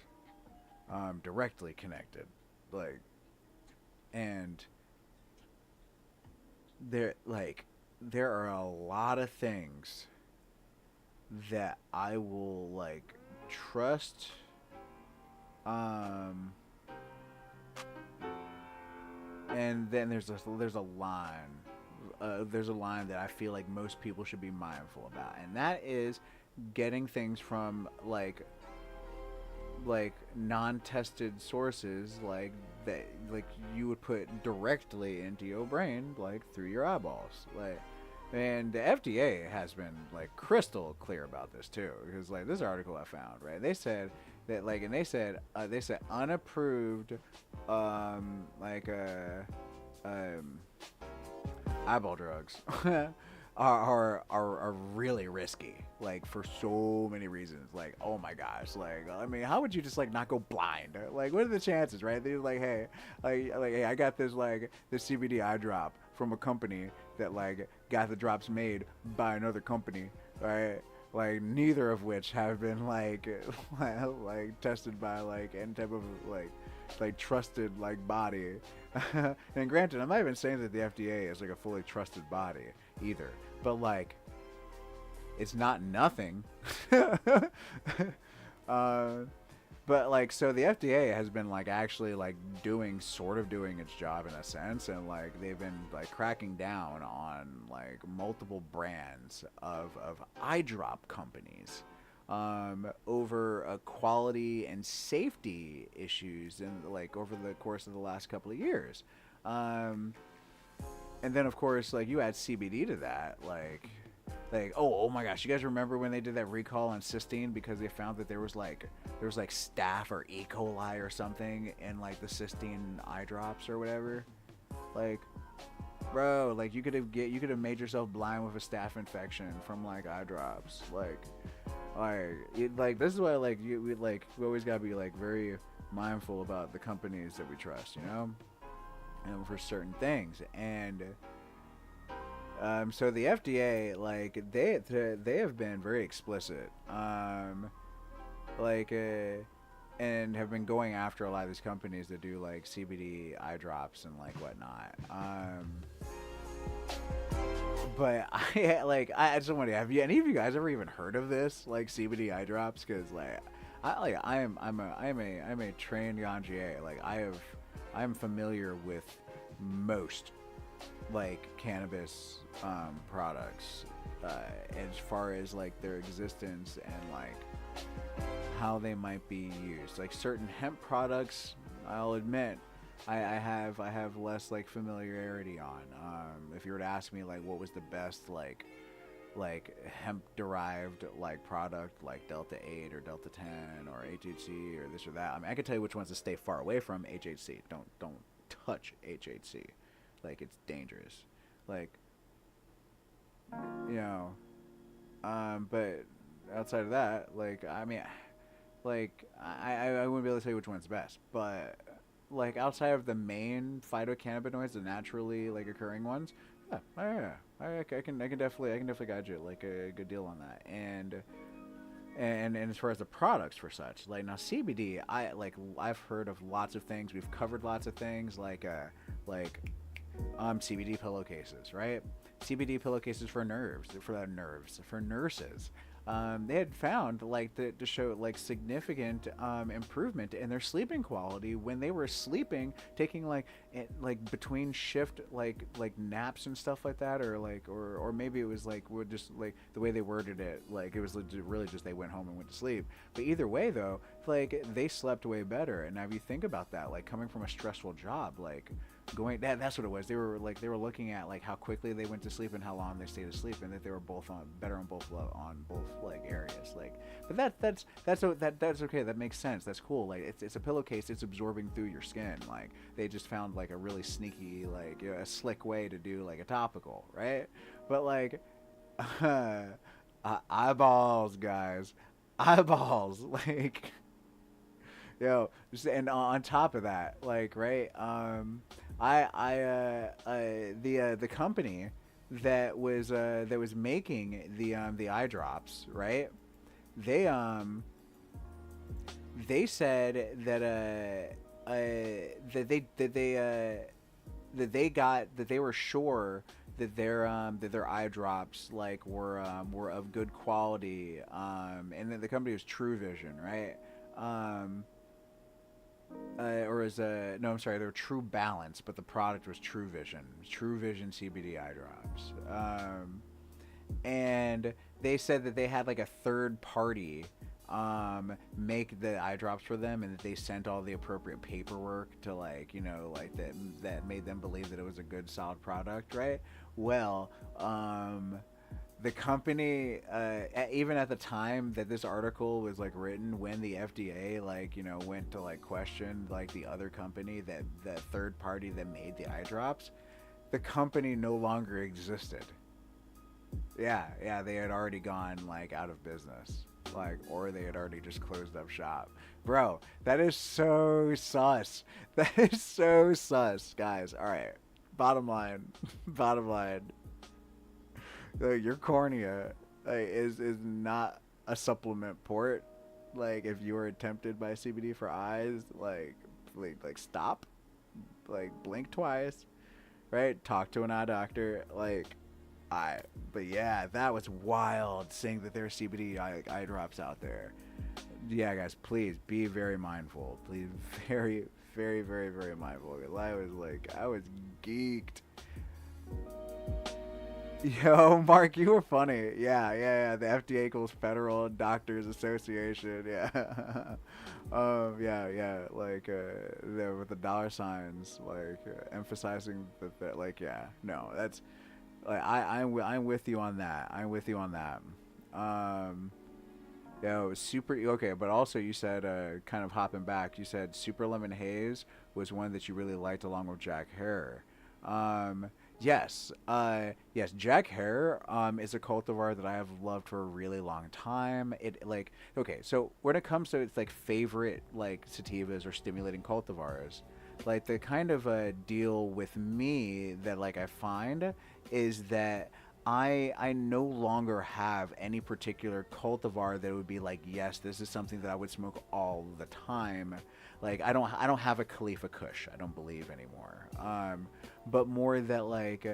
directly connected, like, and there are a lot of things that I will like trust, and then there's a line that I feel like most people should be mindful about, and that is getting things from like non-tested sources, like that like you would put directly into your brain, like through your eyeballs, like. And the FDA has been like crystal clear about this too, because like this article I found, right? They said that like, and they said unapproved eyeball drugs are really risky, like for so many reasons. Like, oh my gosh, like I mean, how would you just like not go blind? Like, what are the chances, right? They're like, hey, hey, I got this CBD eye drop from a company that like got the drops made by another company, right? Like neither of which have been like tested by like any type of like trusted like body. And granted, I'm not even saying that the FDA is like a fully trusted body either, but like it's not nothing. But like, so the FDA has been like actually like doing its job in a sense, and like they've been like cracking down on like multiple brands of eye drop companies over quality and safety issues, and like over the course of the last couple of years. and then of course, like you add CBD to that, like oh my gosh, you guys remember when they did that recall on cysteine because they found that there was like staph or E. coli or something in like the cysteine eye drops or whatever, like. Bro, like you could have made yourself blind with a staph infection from like eye drops, like this is why we always gotta be like very mindful about the companies that we trust, you know, and for certain things. And so the FDA, like they have been very explicit, like and have been going after a lot of these companies that do like CBD eye drops and like whatnot. But I just wonder, have you any of you guys ever even heard of this, like CBD eye drops? Because like I'm a trained Yanjier. Like I'm familiar with most like cannabis products as far as like their existence and like how they might be used. Like certain hemp products, I'll admit, I have less like familiarity on. If you were to ask me like what was the best like hemp derived like product like Delta 8 or Delta 10 or HHC or this or that, I mean I can tell you which ones to stay far away from. HHC, don't touch HHC, like it's dangerous, like, you know. But outside of that, like I mean, like I wouldn't be able to tell you which one's best, but like outside of the main phytocannabinoids, the naturally like occurring ones, yeah, I can definitely guide you like a good deal on that. And as far as the products for such, like now CBD, I've heard of lots of things. We've covered lots of things like CBD pillowcases, right? CBD pillowcases for nurses. They had found like to show like significant improvement in their sleeping quality when they were sleeping, taking like between shift like naps and stuff like that, or maybe it was like just like the way they worded it, like it was really just they went home and went to sleep. But either way though, like they slept way better. And now if you think about that, like coming from a stressful job, like that's what it was. They were looking at like how quickly they went to sleep and how long they stayed asleep, and that they were both better on both like areas. Like, but that's okay. That makes sense. That's cool. Like it's a pillowcase. It's absorbing through your skin. Like they just found like a really sneaky, like a slick way to do like a topical, right? But like eyeballs, guys, eyeballs, like. Yo, and on top of that, like, right, the company that was making the eye drops, right? They said that they were sure that their eye drops like were of good quality, and that the company was True Vision, right? No, I'm sorry, they were True Balance, but the product was True Vision CBD eye drops. And they said that they had like a third party make the eye drops for them, and that they sent all the appropriate paperwork to like, you know, like that made them believe that it was a good solid product, right? Well, the company, even at the time that this article was like written, when the FDA like, you know, went to like question like the other company, that the third party that made the eye drops, the company no longer existed. Yeah, they had already gone like out of business, like, or they had already just closed up shop. Bro, that is so sus. That is so sus, guys. All right, bottom line. Your cornea is not a supplement port. Like if you were tempted by CBD for eyes, like stop, like blink twice, right? Talk to an eye doctor. But yeah, that was wild. Saying that there are CBD eye drops out there. Yeah, guys, please be very mindful. Please, very, very, very, very mindful. I was geeked. Yo, Mark, you were funny. Yeah. The FDA equals Federal Doctors Association. Yeah. Yeah. Like, with the dollar signs, like, emphasizing that, like, yeah. No, that's, like, I'm with you on that. I'm with you on that. Um, yeah, it was super. Okay, but also you said, kind of hopping back, you said Super Lemon Haze was one that you really liked along with Jack Hare. Um, yes, Jack Hare is a cultivar that I have loved for a really long time. It like okay, so when it comes to its like favorite like sativas or stimulating cultivars, like the kind of deal with me that like I find is that I no longer have any particular cultivar that would be like, yes, this is something that I would smoke all the time. Like I don't have a Khalifa Kush. I don't believe anymore. But more that like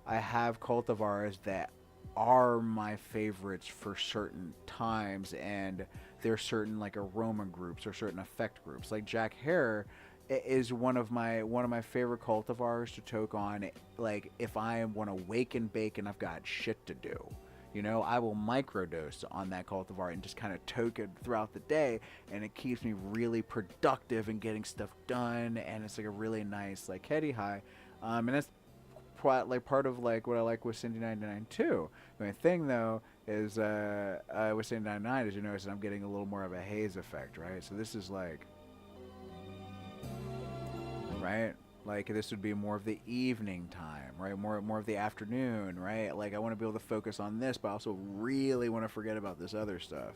I have cultivars that are my favorites for certain times, and there's certain like aroma groups or certain effect groups. Like Jack Hare is one of my favorite cultivars to toke on. Like if I want to wake and bake and I've got shit to do, I will microdose on that cultivar and just kind of toke it throughout the day, and it keeps me really productive and getting stuff done, and it's like a really nice like heady high, and that's like part of like what I like with Cindy 99 too. The only thing though is with Cindy 99 is you notice that I'm getting a little more of a haze effect, right? So this is like right? Like this would be more of the evening time, right? More of the afternoon, right? Like I want to be able to focus on this, but I also really want to forget about this other stuff.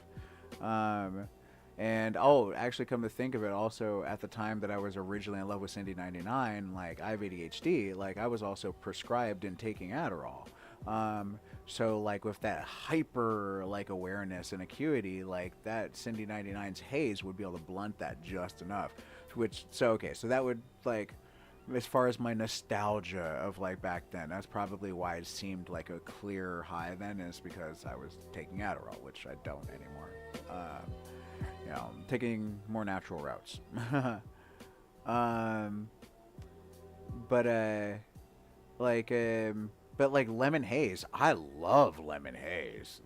Um, and actually, come to think of it, also at the time that I was originally in love with Cindy 99, like I have ADHD, like I was also prescribed and taking Adderall. So like with that hyper like awareness and acuity, like that Cindy 99's haze would be able to blunt that just enough. So that would like as far as my nostalgia of like back then, that's probably why it seemed like a clear high then, is because I was taking Adderall, which I don't anymore. I'm taking more natural routes. um, but like but like lemon haze, I love lemon haze.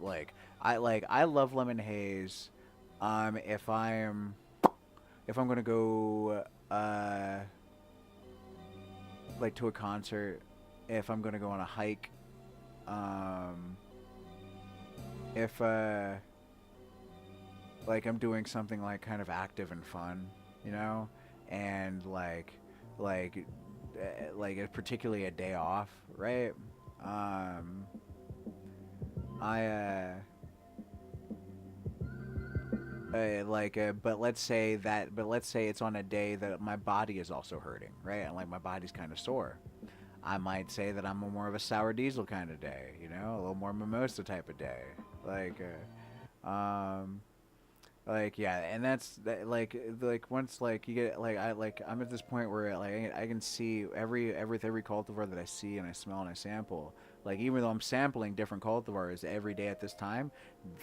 I love lemon haze. If I'm gonna go like to a concert, if I'm gonna go on a hike, um, if like I'm doing something like kind of active and fun, you know, and like particularly a day off, right? Um, I but let's say it's on a day that my body is also hurting, right? And like my body's kind of sore. I might say that I'm more of a sour diesel kind of day, a little more mimosa type of day. Like, like yeah, and that's like once like you get I'm at this point where like I can see every cultivar that I see and I smell and I sample. Like even though I'm sampling different cultivars every day at this time,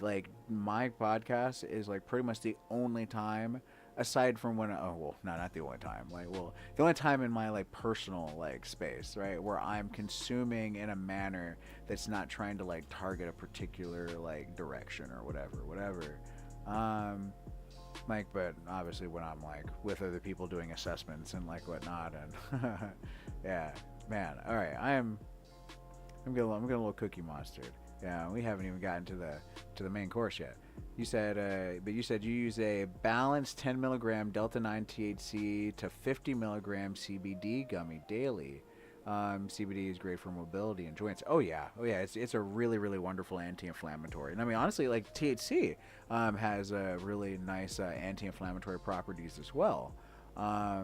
like my podcast is like pretty much the only time aside from when no, not the only time, the only time in my like personal like space, right, where I'm consuming in a manner that's not trying to like target a particular like direction or whatever. um but obviously when I'm like with other people doing assessments and like whatnot, and yeah, man, all right, I'm getting a little cookie monstered. Yeah, we haven't even gotten to the main course yet. But you said you use a balanced 10 milligram delta 9 THC to 50 milligram CBD gummy daily. CBD is great for mobility and joints. Oh yeah. It's a really really wonderful anti-inflammatory. And I mean honestly, like THC has really nice anti-inflammatory properties as well. I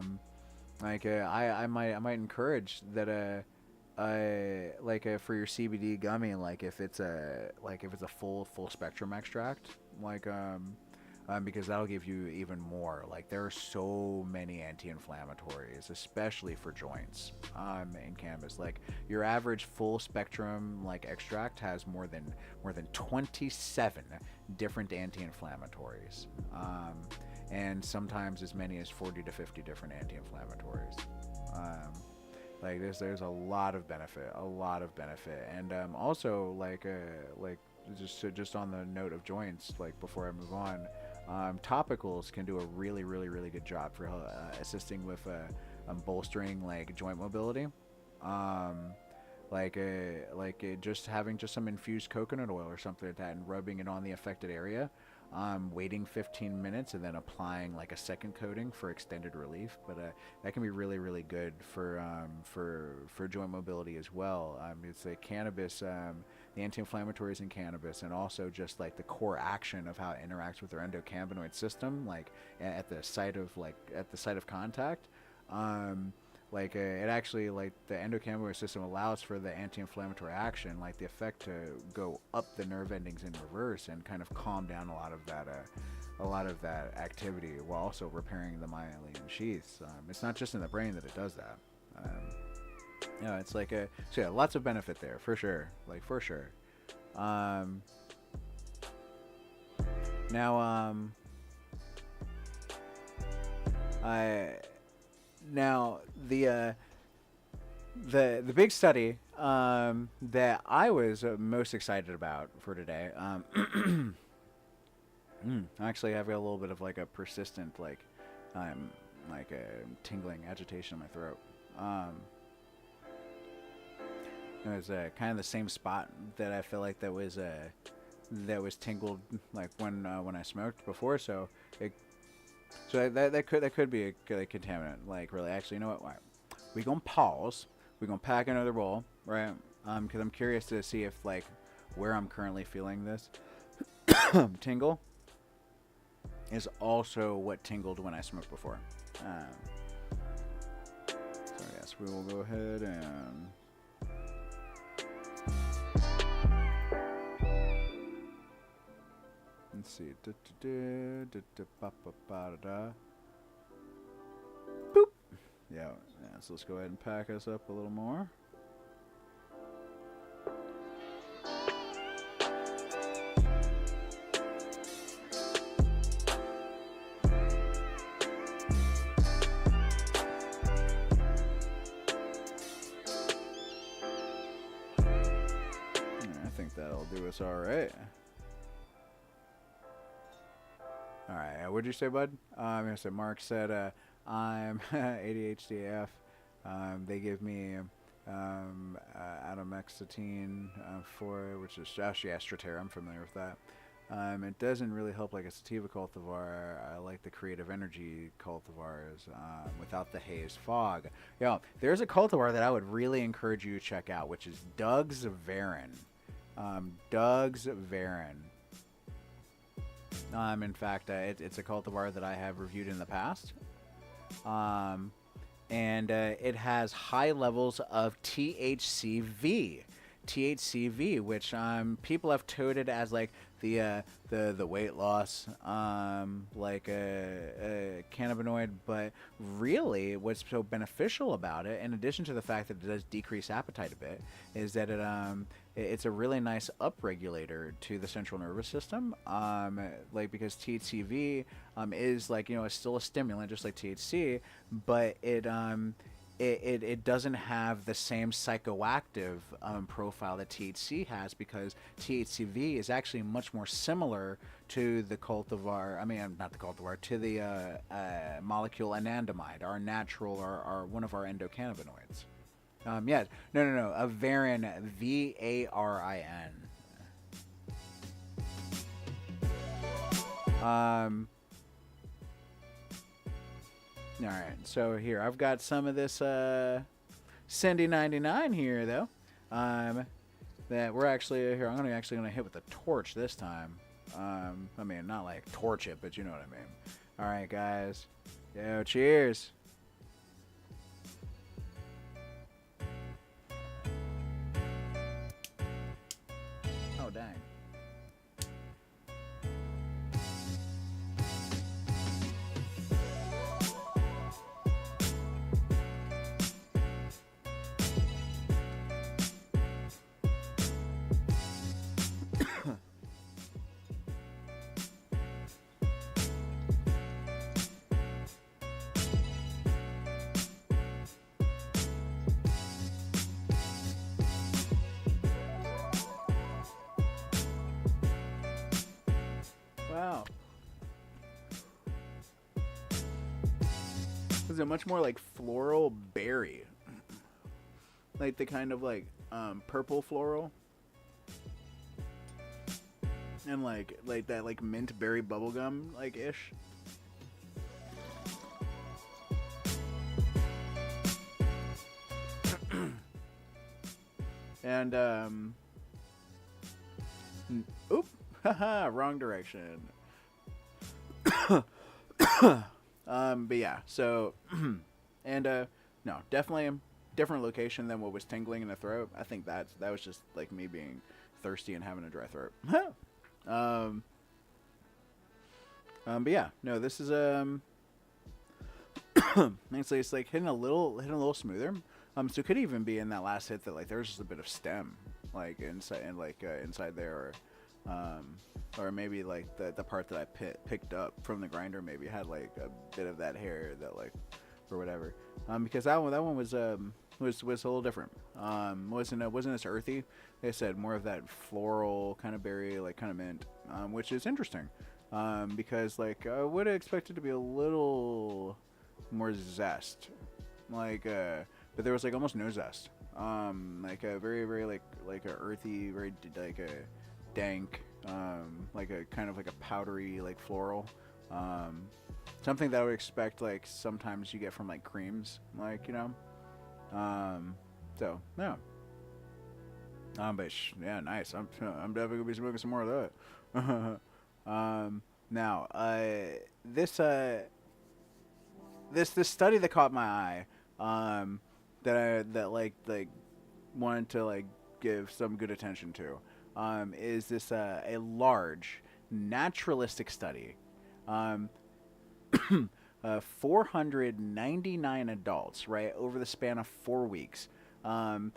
might encourage that for your CBD gummy, like if it's a full spectrum extract, because that'll give you even more. Like there are so many anti-inflammatories, especially for joints, in cannabis. Like your average full spectrum like extract has more than 27 different anti-inflammatories, and sometimes as many as 40 to 50 different anti-inflammatories. Like there's a lot of benefit, and also like just on the note of joints, like before I move on, topicals can do a really good job for assisting with bolstering like joint mobility. Um, just having just some infused coconut oil or something like that and rubbing it on the affected area, waiting 15 minutes and then applying like a second coating for extended relief. But that can be really good for joint mobility as well. It's the cannabis, the anti-inflammatories in cannabis, and also just like the core action of how it interacts with our endocannabinoid system, like at the site of contact. It actually, like, the endocannabinoid system allows for the anti-inflammatory action, like the effect to go up the nerve endings in reverse and kind of calm down a lot of that activity while also repairing the myelin sheaths. It's not just in the brain that it does that. It's like so yeah, lots of benefit there for sure, like for sure. Now Now the big study that I was most excited about for today. Actually, I've got a little bit of like a persistent like a tingling agitation in my throat. It was kind of the same spot that I feel like that was tingled like when I smoked before. So that could be a contaminant. Like really, actually, you know what? We gonna pause. We gonna pack another bowl, right? Because I'm curious to see if like where I'm currently feeling this tingle is also what tingled when I smoked before. So yes, we will go ahead and. Let's see. Boop. Yeah. So let's go ahead and pack us up a little more. I think that'll do us all right. All right, what'd you say, bud? I said Mark said I'm ADHD AF. They give me atomexetine for which is Strattera. I'm familiar with that. It doesn't really help like a sativa cultivar. I like the creative energy cultivars without the haze fog. Yeah, there's a cultivar that I would really encourage you to check out, which is Doug's Varin. Doug's Varin. In fact, it's a cultivar that I have reviewed in the past. And it has high levels of THCV. THCV, which people have touted as like the weight loss cannabinoid, but really what's so beneficial about it, in addition to the fact that it does decrease appetite a bit, is that it's a really nice upregulator to the central nervous system, because THCV is it's still a stimulant just like THC, but it doesn't have the same psychoactive profile that THC has, because THCV is actually much more similar to the cultivar. I mean, not the cultivar, to the molecule anandamide, our natural, our one of our endocannabinoids. Yeah, no, a Varin, VARIN. All right, so here I've got some of this Cindy 99 here though. That we're actually here. I'm gonna hit with a torch this time. I mean, not like torch it, but you know what I mean. All right, guys. Yo, cheers. Oh, dang. Is it much more like floral berry, like the kind of like purple floral, and like that like mint berry bubblegum like ish. And oop, haha, wrong direction. But yeah, so and no, definitely a different location than what was tingling in the throat. I think that was just like me being thirsty and having a dry throat. But yeah, no, this is actually it's like hitting a little smoother. So it could even be in that last hit that like there's just a bit of stem like inside and like inside there, or maybe like the part that I picked up from the grinder maybe had like a bit of that hair that like or whatever. Because that one was a little different. Wasn't as earthy. They said more of that floral kind of berry, like kind of mint, which is interesting. Because like I would have expected to be a little more zest, like but there was like almost no zest. Like a very like a earthy, very like a dank, like a kind of like a powdery like floral. Something that I would expect like sometimes you get from like creams, like you know. So yeah. But yeah, nice. I'm definitely gonna be smoking some more of that. Now, this study that caught my eye, that like wanted to like give some good attention to, is this a large naturalistic study. 499 adults, right, over the span of 4 weeks. And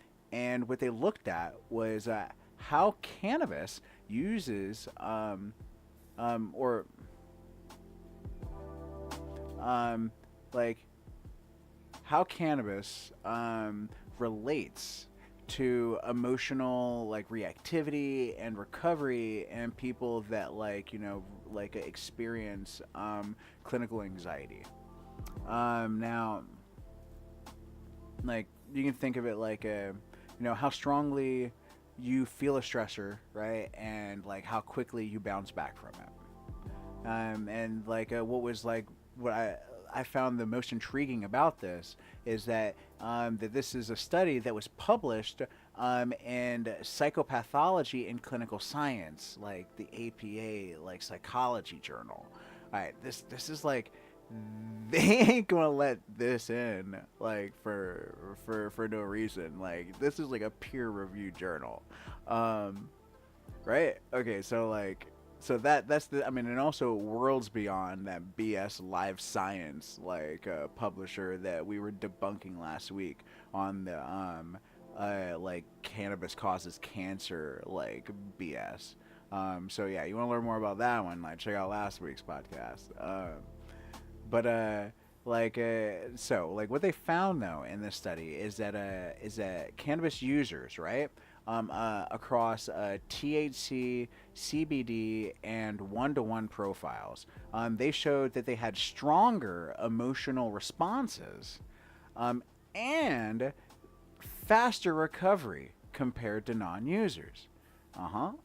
what they looked at was how cannabis uses like how cannabis relates to emotional like reactivity and recovery and people that like you know like experience clinical anxiety. Now like you can think of it like a you know how strongly you feel a stressor, right, and like how quickly you bounce back from it. And like what I found the most intriguing about this is that that this is a study that was published in Psychopathology and Clinical Science, like the APA, like psychology journal. All right, this is like they ain't gonna let this in like for no reason. Like this is like a peer reviewed journal, right? Okay, so like. So that's the I mean, and also worlds beyond that BS Live Science like publisher that we were debunking last week on the like cannabis causes cancer like BS. So yeah, you want to learn more about that one? Like check out last week's podcast. But so like what they found though in this study is that cannabis users, right? Across THC, CBD, and one-to-one profiles. They showed that they had stronger emotional responses and faster recovery compared to non-users. All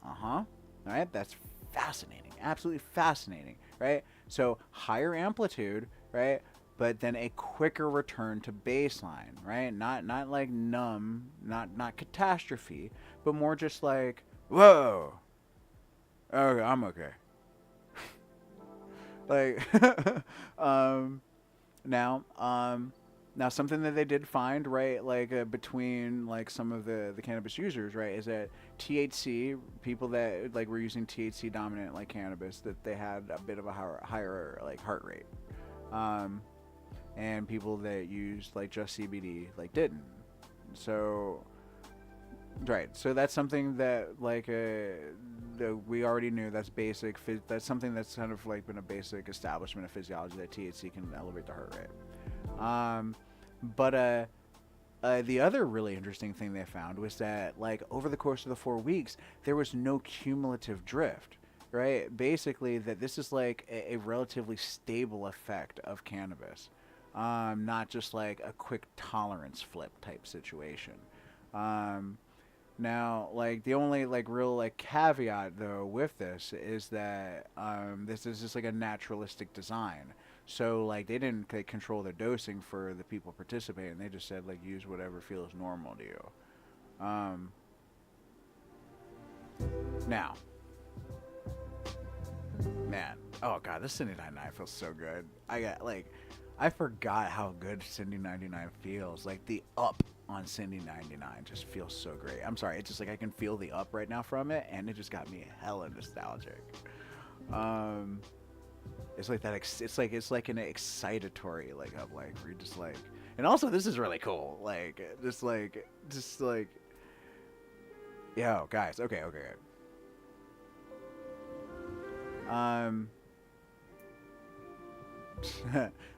right, that's fascinating, absolutely fascinating, right? So higher amplitude, right? But then a quicker return to baseline, right? Not like numb, not catastrophe, but more just like, whoa, okay, I'm okay. Like, now something that they did find, right, like between like some of the cannabis users, right, is that THC people that like were using THC dominant like cannabis, that they had a bit of a higher like heart rate. And people that used like just CBD like didn't. So right, so that's something that like that we already knew. That's basic. That's something that's kind of like been a basic establishment of physiology, that THC can elevate the heart rate. But the other really interesting thing they found was that like over the course of the 4 weeks, there was no cumulative drift. Right, basically that this is like a relatively stable effect of cannabis. not just like a quick tolerance flip type situation. Um, Now, like the only like real like caveat though with this is that this is just like a naturalistic design. So like they didn't like, control the dosing for the people participating. They just said like use whatever feels normal to you. Um, Now, man, oh god, this Cindy 99 feels so good. I forgot how good Cindy 99 feels. Like the up on Cindy 99 just feels so great. I'm sorry, it's just like I can feel the up right now from it, and it just got me hella nostalgic. Um, it's like that. It's like an excitatory like up, like where you're just like, and also this is really cool. Just like, yo, guys, okay. Um,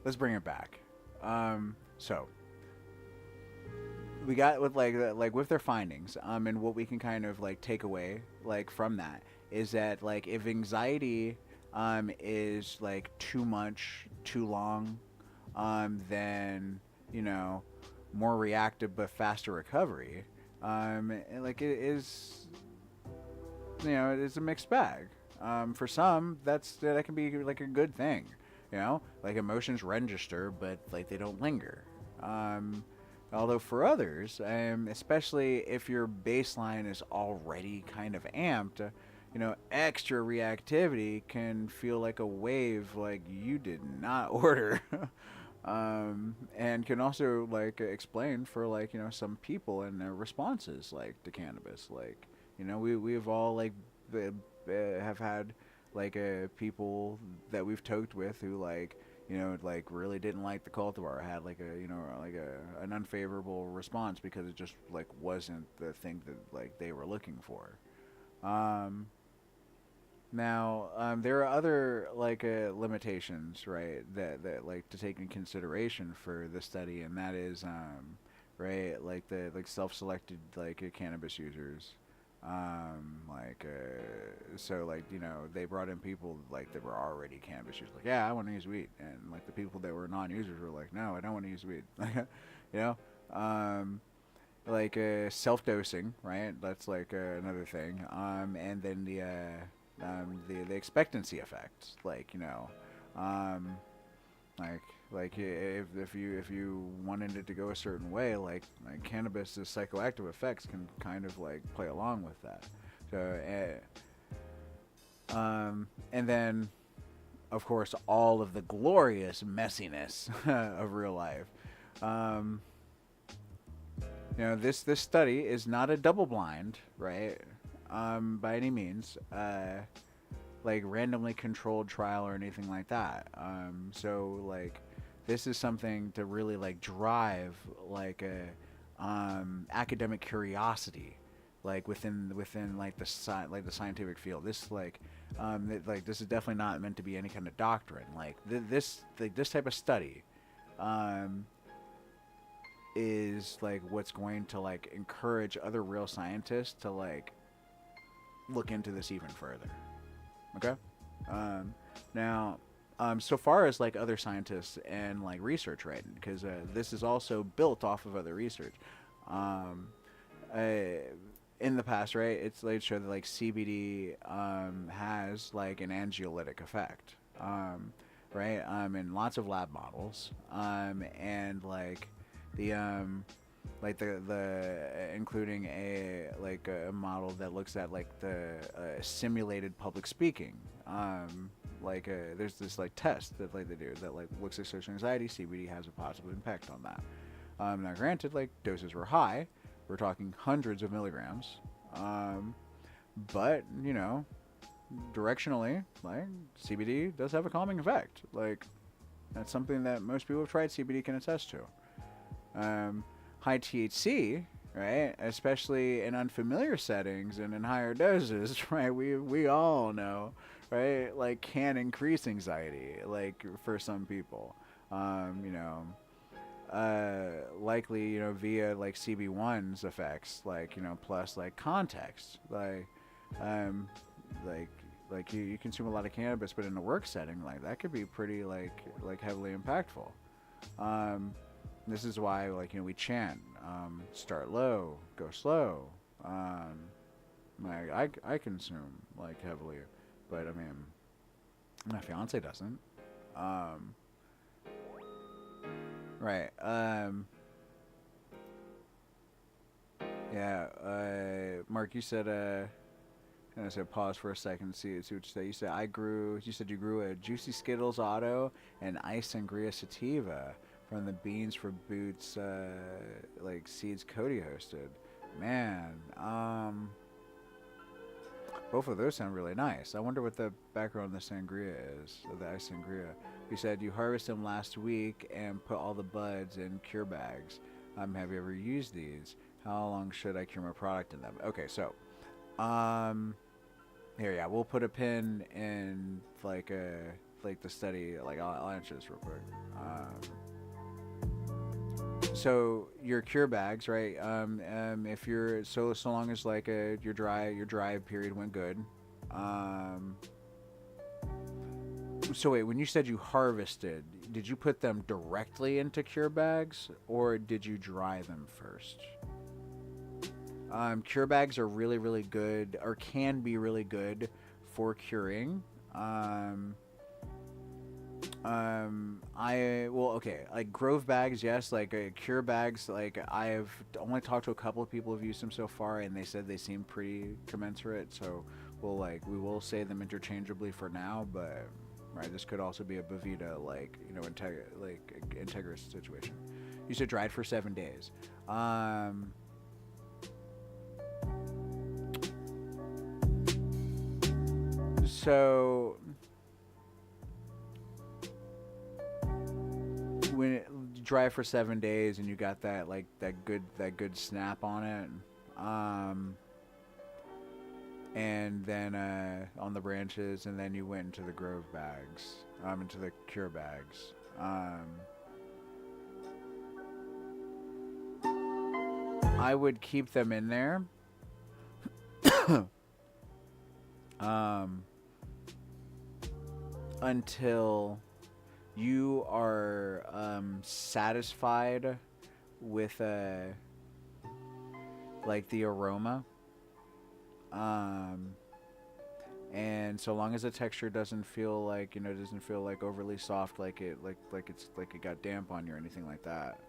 let's bring it back. So we got with like with their findings, and what we can kind of like take away like from that is that like if anxiety is like too much, too long, then you know more reactive but faster recovery. And, like it is, it's a mixed bag. For some, that can be like a good thing. Like emotions register, but like they don't linger. Although for others, especially if your baseline is already kind of amped, extra reactivity can feel like a wave like you did not order. And can also like explain for like some people and their responses like to cannabis. Like we've all like have had like people that we've toked with who like really didn't like the cultivar, had like an unfavorable response because it just like wasn't the thing that like they were looking for. Um, there are other like limitations, right? That like to take in consideration for the study, and that is right, like the like self-selected like cannabis users. So like they brought in people like that were already cannabis users. Like, yeah, I want to use weed, and like the people that were non-users were like, no, I don't want to use weed. you know, um, self-dosing, right? That's like another thing. And then the expectancy effects, um, like if you wanted it to go a certain way, like cannabis's psychoactive effects can kind of like play along with that. So, and then of course all of the glorious messiness of real life. Um, this study is not a double blind, right? By any means, like randomly controlled trial or anything like that. So like this is something to really like drive like a academic curiosity, like within like the scientific field. This is definitely not meant to be any kind of doctrine. Like this type of study is like what's going to like encourage other real scientists to like look into this even further. Okay. Um, Now, so far as like other scientists and like research, right? Because this is also built off of other research. Um, in the past, right? It's like showed that like CBD has like an anxiolytic effect, right? In lots of lab models, and the including a model that looks at like the simulated public speaking. There's this like test that like they do that like looks at social anxiety. CBD has a positive impact on that. Now granted, like doses were high. We're talking hundreds of milligrams. But directionally, like CBD does have a calming effect. Like that's something that most people who have tried CBD can attest to. High THC, right? Especially in unfamiliar settings and in higher doses, right? We all know, right? Like can increase anxiety, like for some people. Likely, via like CB1's effects, plus like context, um, you consume a lot of cannabis, but in a work setting, like that could be pretty like heavily impactful. This is why, like, we chant, start low, go slow. I consume, like, heavily, but I mean, my fiance doesn't. Um, right. Yeah. Mark, you said, and I said pause for a second, see what you say. You said you said you grew a Juicy Skittles Auto and Ice Sangria Sativa from the Beans for Boots, like seeds Cody hosted. Man, both of those sound really nice. I wonder what the background of the sangria is, of the ice sangria. You said you harvested them last week and put all the buds in cure bags. Have you ever used these? How long should I cure my product in them? Okay, so, here, yeah, we'll put a pin in like the study. Like, I'll answer this real quick. So your cure bags, right? If you're so long as like your dry period went good. So wait, when you said you harvested, did you put them directly into cure bags or did you dry them first? Cure bags are really, really good, or can be really good for curing. Like Grove bags, yes. Like cure bags, like I've only talked to a couple of people who've used them so far, and they said they seem pretty commensurate. So we will say them interchangeably for now, but right, this could also be a Bovita Integris situation. You said dried for 7 days. So when it dry for 7 days and you got that good snap on it, and then on the branches, and then you went into the Grove bags, into the cure bags. I would keep them in there. Until you are satisfied with like the aroma, and so long as the texture doesn't feel like overly soft, like it got damp on you or anything like that.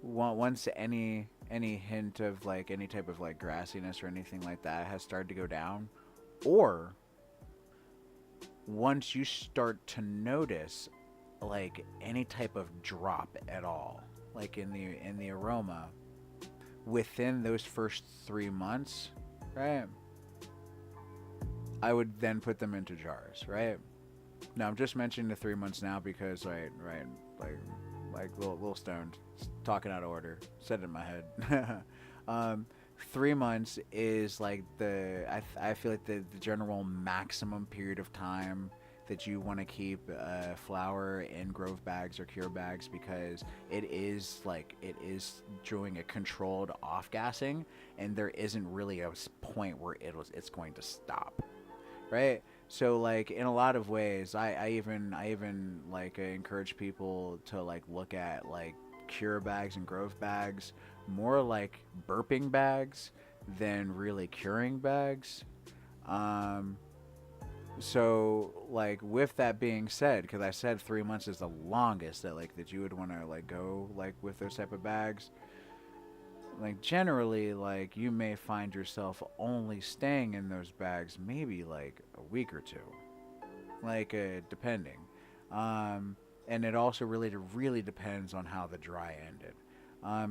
Once any hint of like any type of like grassiness or anything like that has started to go down, or once you start to notice like any type of drop at all, like in the aroma within those first 3 months, right, I would then put them into jars, right? Now I'm just mentioning the 3 months now because like little stoned, talking out of order, said it in my head. 3 months is like I feel like the general maximum period of time that you want to keep flour in Grove bags or cure bags, because it is doing a controlled off gassing, and there isn't really a point where it's going to stop, right? So like in a lot of ways, I even like encourage people to like look at like cure bags and Grove bags more like burping bags than really curing bags. So like with that being said, because I said 3 months is the longest that you would want to like go like with those type of bags. Like generally, like you may find yourself only staying in those bags maybe like a week or two, like depending, and it also really depends on how the dry ended.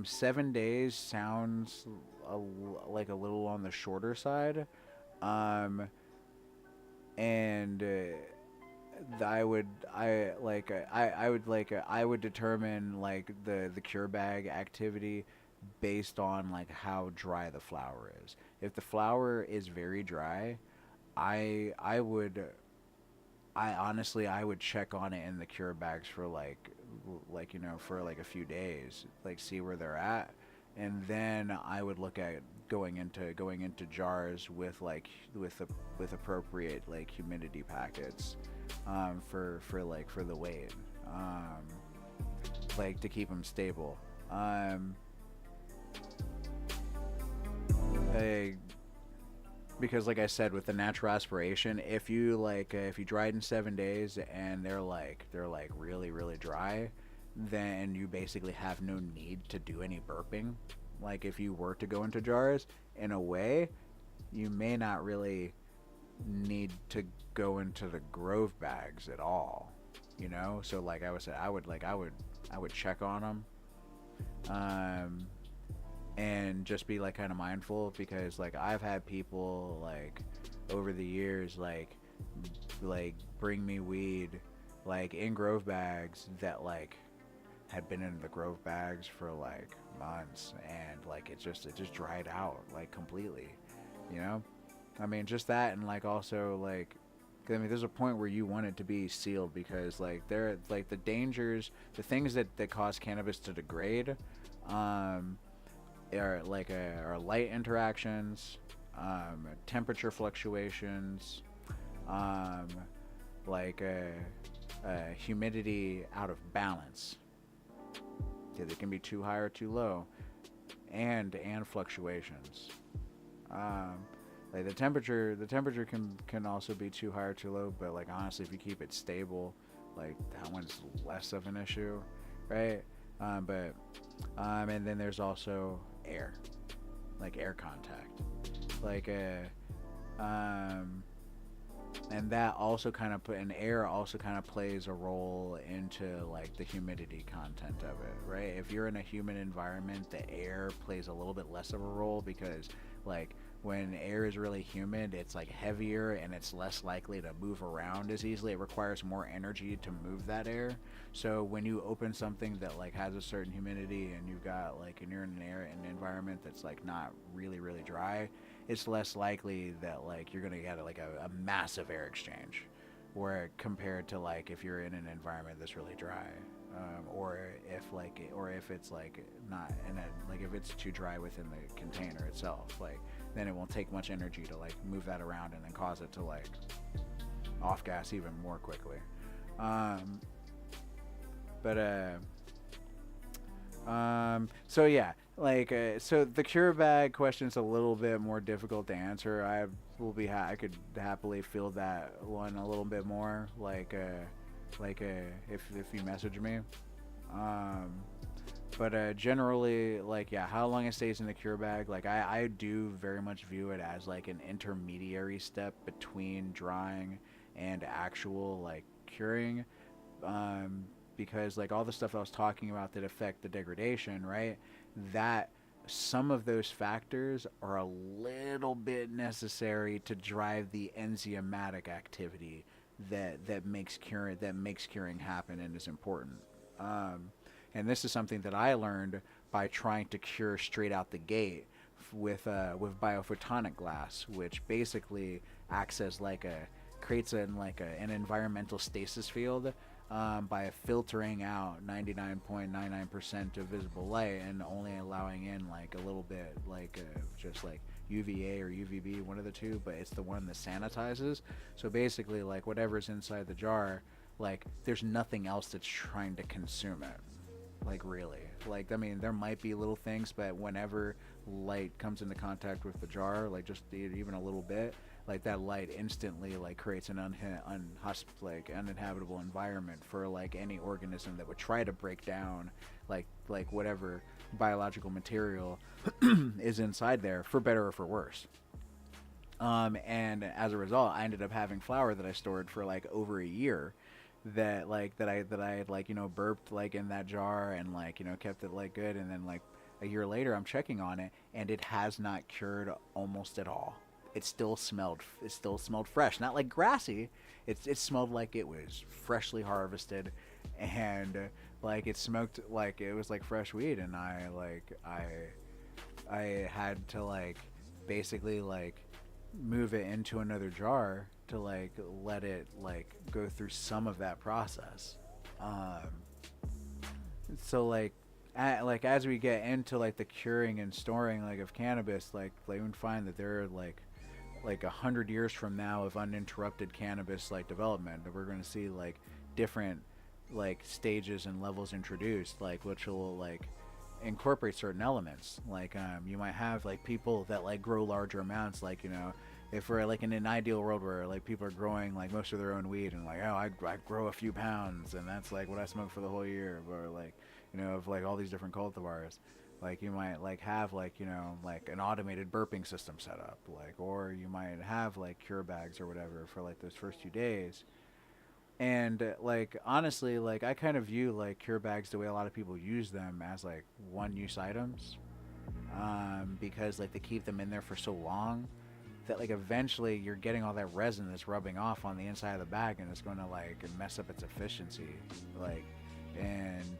7 days sounds like a little on the shorter side, and I would determine like the cure bag activity based on like how dry the flour is. If the flour is very dry, I honestly would check on it in the cure bags for for like a few days, like see where they're at, and then I would look at going into jars with with appropriate like humidity packets for the weight, like to keep them stable. I, because like I said, with the natural aspiration, if you dry it in 7 days and they're really dry, then you basically have no need to do any burping. Like if you were to go into jars, in a way, you may not really need to go into the Grove bags at all. You know, so like I would say, I would check on them, and just be like kind of mindful, because like I've had people like over the years like bring me weed like in Grove bags that like had been in the Grove bags for like months, and like it just dried out like completely, you know. I mean, just that, and like also like, I mean, there's a point where you want it to be sealed, because like there like the dangers, the things that cause cannabis to degrade, are light interactions, temperature fluctuations, um, humidity out of balance. Yeah, they can be too high or too low, and fluctuations. Like the temperature can also be too high or too low, but like honestly, if you keep it stable, like that one's less of an issue, right? And then there's also air, like air contact, like and that also kind of air also kind of plays a role into like the humidity content of it, right? If you're in a humid environment, the air plays a little bit less of a role, because like when air is really humid, it's like heavier and it's less likely to move around as easily. It requires more energy to move that air. So when you open something that like has a certain humidity, and you've got like, and you're in an environment that's like not really dry, it's less likely that like you're gonna get like a massive air exchange, where compared to like if you're in an environment that's really dry, or if it's like not in a, like if it's too dry within the container itself, like then it won't take much energy to like move that around and then cause it to like off gas even more quickly. So yeah, like so the cure bag question is a little bit more difficult to answer. I could happily field that one a little bit more, if you message me. But generally, like, yeah, how long it stays in the cure bag, like I do very much view it as like an intermediary step between drying and actual like curing, because like all the stuff I was talking about that affect the degradation, right, that some of those factors are a little bit necessary to drive the enzymatic activity that makes curing happen and is important. And this is something that I learned by trying to cure straight out the gate with biophotonic glass, which basically acts as creates an environmental stasis field, by filtering out 99.99% of visible light and only allowing in like a little bit, just like UVA or UVB, one of the two, but it's the one that sanitizes. So basically, like whatever's inside the jar, like there's nothing else that's trying to consume it. Like really, like I mean, there might be little things, but whenever light comes into contact with the jar, like just even a little bit, like that light instantly like creates an uninhabitable environment for like any organism that would try to break down like whatever biological material is inside there, for better or for worse. And as a result, I ended up having flour that I stored for like over a year, that I had like, you know, burped like in that jar, and like, you know, kept it like good, and then like a year later I'm checking on it, and it has not cured almost at all. It still smelled fresh, not like grassy. It smelled like it was freshly harvested, and like it smoked like it was like fresh weed. And I had to like basically like move it into another jar to like let it like go through some of that process. So like like as we get into like the curing and storing like of cannabis, like we find that there are like 100 years from now of uninterrupted cannabis like development, we're going to see like different like stages and levels introduced, like which will like incorporate certain elements. Like you might have like people that like grow larger amounts, like if we're like in an ideal world where like people are growing like most of their own weed and like, oh, I grow a few pounds and that's like what I smoke for the whole year, or like of like all these different cultivars. Like you might like have like like an automated burping system set up, like, or you might have like cure bags or whatever for like those first few days. And like honestly, like I kind of view like cure bags the way a lot of people use them, as like one use items, because like they keep them in there for so long that like eventually you're getting all that resin that's rubbing off on the inside of the bag, and it's going to like mess up its efficiency. Like, and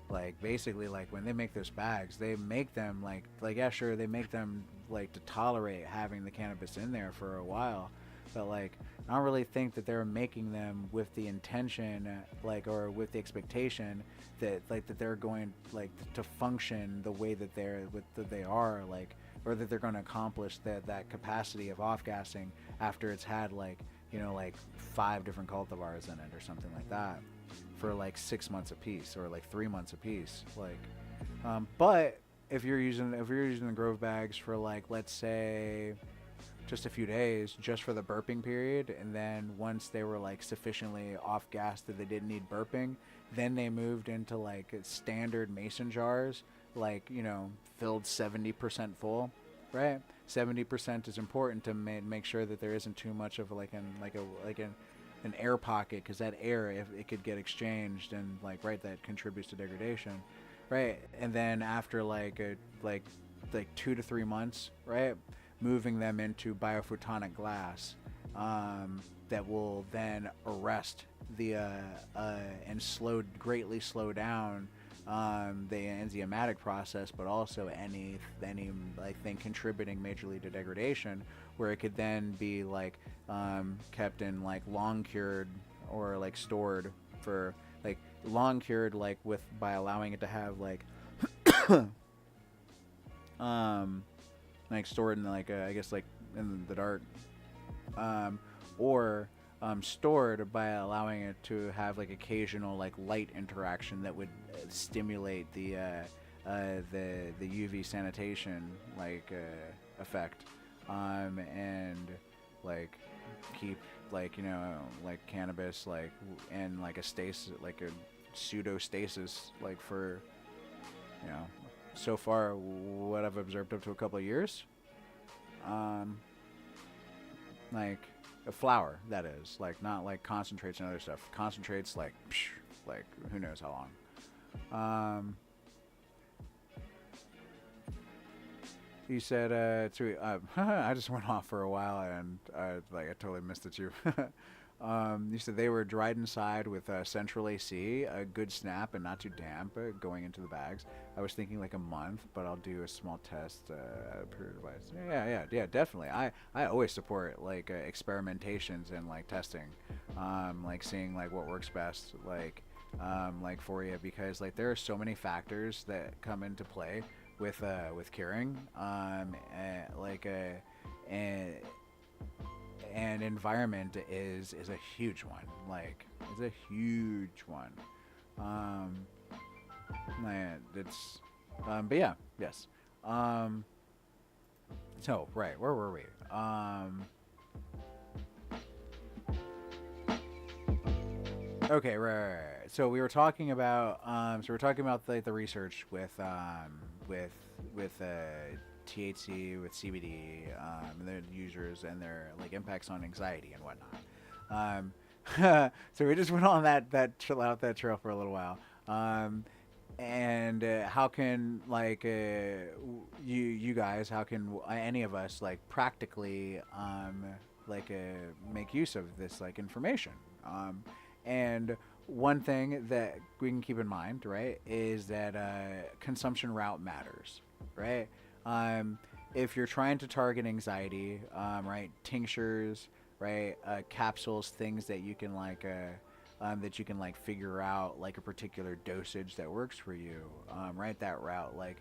like basically like when they make those bags, they make them like yeah, sure, they make them like to tolerate having the cannabis in there for a while, but like I don't really think that they're making them with the intention like, or with the expectation that like that they're going like to function the way that they are, like, or that they're going to accomplish that capacity of off gassing after it's had like like 5 different cultivars in it or something like that for like 6 months a piece, or like 3 months a piece, like but if you're using the grove bags for like, let's say, just a few days just for the burping period, and then once they were like sufficiently off gas that they didn't need burping, then they moved into like standard mason jars, like filled 70% full, right? 70% is important to make sure that there isn't too much of an air pocket, because that air, if it could get exchanged, and like, right, that contributes to degradation, right? And then after like 2 to 3 months, right, moving them into biophotonic glass, that will then arrest the and greatly slow down the enzymatic process, but also any like thing contributing majorly to degradation, where it could then be like kept in like long cured, or like stored for like long cured, like by allowing it to have like like stored in like I guess like in the dark, or stored by allowing it to have like occasional like light interaction that would stimulate the UV sanitation like effect, and like keep like like cannabis like in like a stasis, like a pseudo stasis, like for so far what I've observed up to a couple of years, like a flower, that is, like not like concentrates and other stuff. Concentrates like like who knows how long. You said I just went off for a while, and I totally missed it too. You said they were dried inside with central AC, a good snap and not too damp, going into the bags. I was thinking like a month, but I'll do a small test per device. Yeah, definitely. I always support like experimentations and like testing, like seeing like what works best, like for you, because like there are so many factors that come into play with curing, and environment is a huge one. Like, it's a huge one. It's but yeah, yes. So right, where were we? Okay, right. So we were talking about the research with THC, with CBD, and their users and their like impacts on anxiety and whatnot. So we just went on that trail for a little while. And how can like you guys, how can any of us like practically make use of this like information? And one thing that we can keep in mind, right, is that consumption route matters, right? If you're trying to target anxiety, right, tinctures, right, capsules, things that you can like that you can like figure out like a particular dosage that works for you, right? That route, like,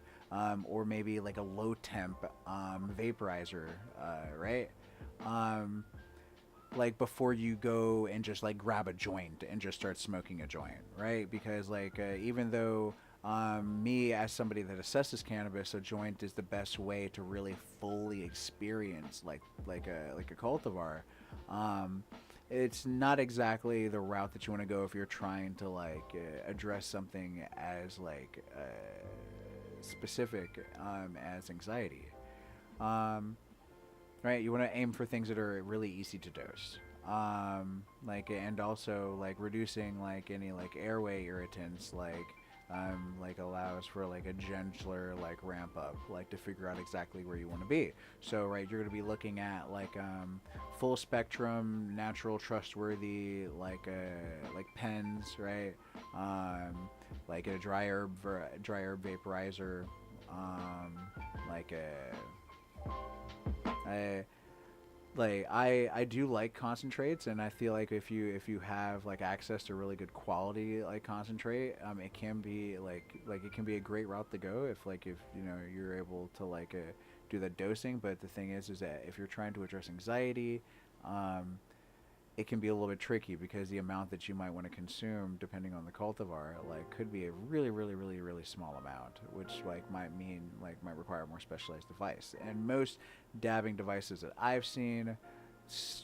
or maybe like a low temp vaporizer, right? Um, like before you go and just like grab a joint and just start smoking a joint, right? Because like even though me as somebody that assesses cannabis, a joint is the best way to really fully experience like a cultivar. Um, it's not exactly the route that you want to go if you're trying to like address something as like specific as anxiety. Um, right, you want to aim for things that are really easy to dose, like, and also like reducing like any like airway irritants, like allows for like a gentler like ramp up, like to figure out exactly where you want to be. So right, you're going to be looking at like full spectrum natural trustworthy like pens, right? Like a dry herb vaporizer, like a I I do like concentrates, and I feel like if you have like access to really good quality like concentrate, it can be like it can be a great route to go if you know you're able to like do the dosing. But the thing is that if you're trying to address anxiety, um, it can be a little bit tricky because the amount that you might want to consume, depending on the cultivar, like could be a really small amount, which like might require a more specialized device. And most dabbing devices that I've seen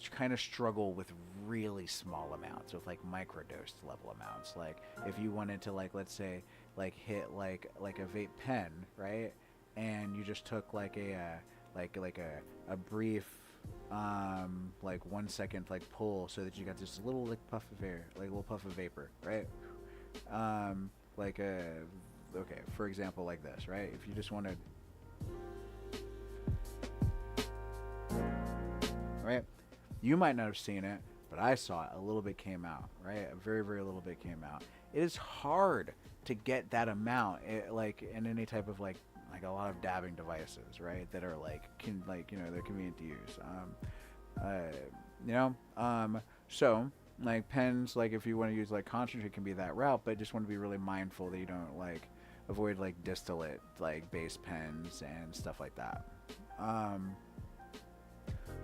kind of struggle with really small amounts, with like microdosed level amounts. Like if you wanted to like let's say like hit like a vape pen, right? And you just took like a brief like 1 second like pull so that you got this little like puff of air, like a little puff of vapor, right? Like a okay, for example, like this, right? If you just wanted, right? You might not have seen it, but I saw it. A little bit came out, right? A very little bit came out. It is hard to get that amount, like in any type of like a lot of dabbing devices, right? That are like they're convenient to use. You know, so like pens, like if you want to use like concentrate, can be that route, but just want to be really mindful that you don't like avoid like distillate like base pens and stuff like that. Um,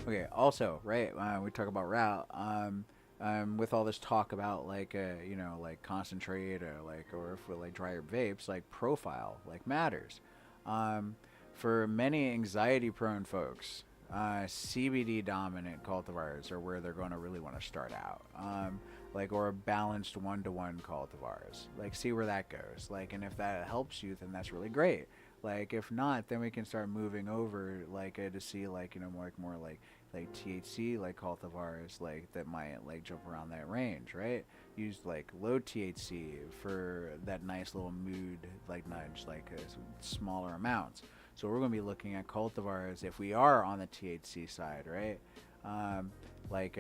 Okay. Also, right, we talk about route. With all this talk about like like concentrate or if with like dry herb vapes, like profile like matters. Um, for many anxiety-prone folks, CBD dominant cultivars are where they're going to really want to start out. Like or balanced one-to-one cultivars. Like see where that goes. Like and if that helps you, then that's really great. Like if not, then we can start moving over like to see like more like THC like cultivars like that might like jump around that range, right? Use like low THC for that nice little mood like nudge, like smaller amounts. So we're going to be looking at cultivars if we are on the THC side, right? Um, like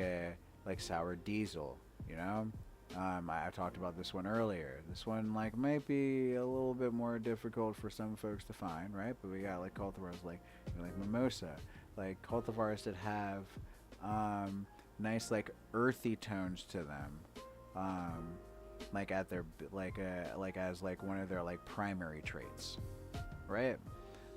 like sour diesel, you know. I talked about this one earlier. This one like might be a little bit more difficult for some folks to find, right? But we got like cultivars like mimosa, like cultivars that have nice like earthy tones to them, um, like at their like as like one of their like primary traits, right?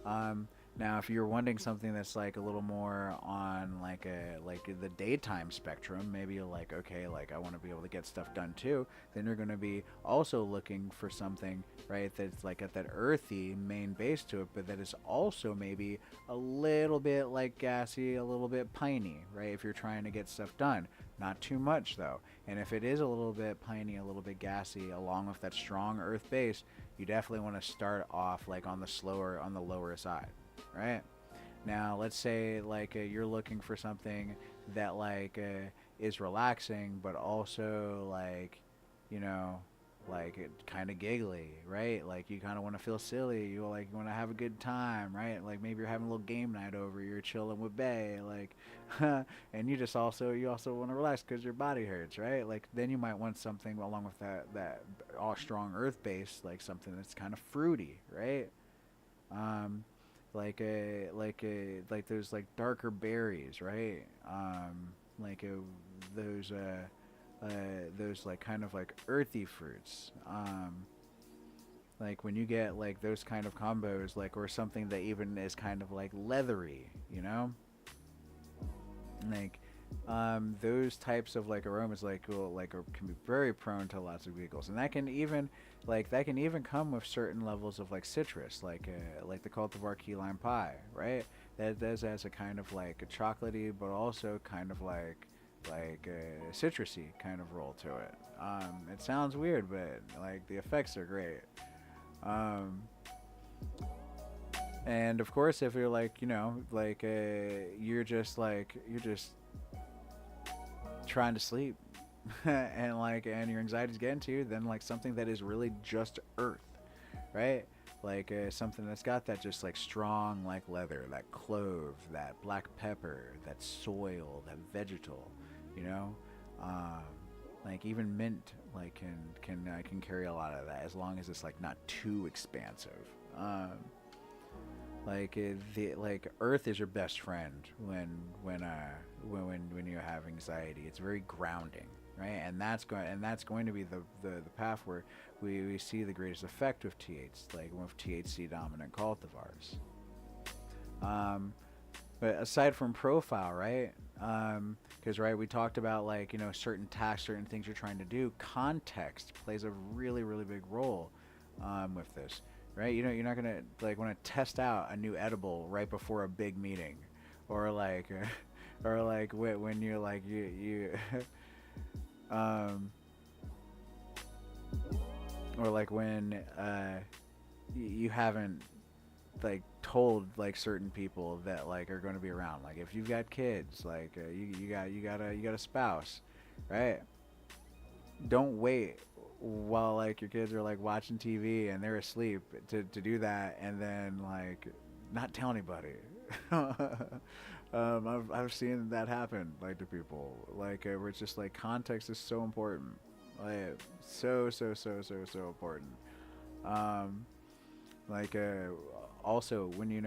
Um, Now, if you're wanting something that's like a little more on like the daytime spectrum, maybe you're like, okay, like I want to be able to get stuff done too. Then you're going to be also looking for something, right, that's like at that earthy main base to it, but that is also maybe a little bit like gassy, a little bit piney, right? If you're trying to get stuff done, not too much though. And if it is a little bit piney, a little bit gassy, along with that strong earth base, you definitely want to start off like on the lower side, right? Now, let's say like you're looking for something that is relaxing, but also like, you know, like it kind of giggly, right? Like you kind of want to feel silly. You want to have a good time, right? Like maybe you're having a little game night over. You're chilling with Bay, like, and you also want to relax because your body hurts, right? Like then you might want something along with that all strong earth base, like something that's kind of fruity, right? Um, like those like darker berries, right? Like those those like kind of like earthy fruits. Like when you get like those kind of combos, like or something that even is kind of like leathery, you know, like those types of like aromas like can be very prone to lots of vehicles, and that can even come with certain levels of like citrus, like the cultivar key lime pie, right? That does has a kind of like a chocolatey, but also kind of like a citrusy kind of roll to it. It sounds weird, but like the effects are great. Um, and of course, if you're like, you're just trying to sleep, and your anxiety's getting to you, then like something that is really just earth, right? Like something that's got that just like strong like leather, that clove, that black pepper, that soil, that vegetal, you know. Um, like even mint like can carry a lot of that as long as it's like not too expansive. Um, like earth is your best friend when you have anxiety. It's very grounding, right? And that's going to be the path where we see the greatest effect with with THC dominant cultivars. Um, but aside from profile, right? Because right, we talked about like certain tasks, certain things you're trying to do. Context plays a really really big role with this, right? You're not gonna like want to test out a new edible right before a big meeting, or like, or like when you're like you um, or like when you haven't like told like certain people that like are going to be around. Like if you've got kids, like you got a spouse, right? Don't wait while like your kids are like watching TV and they're asleep to do that, and then like not tell anybody. I've seen that happen like to people, like where it's just like context is so important, like so important. Um, like also when you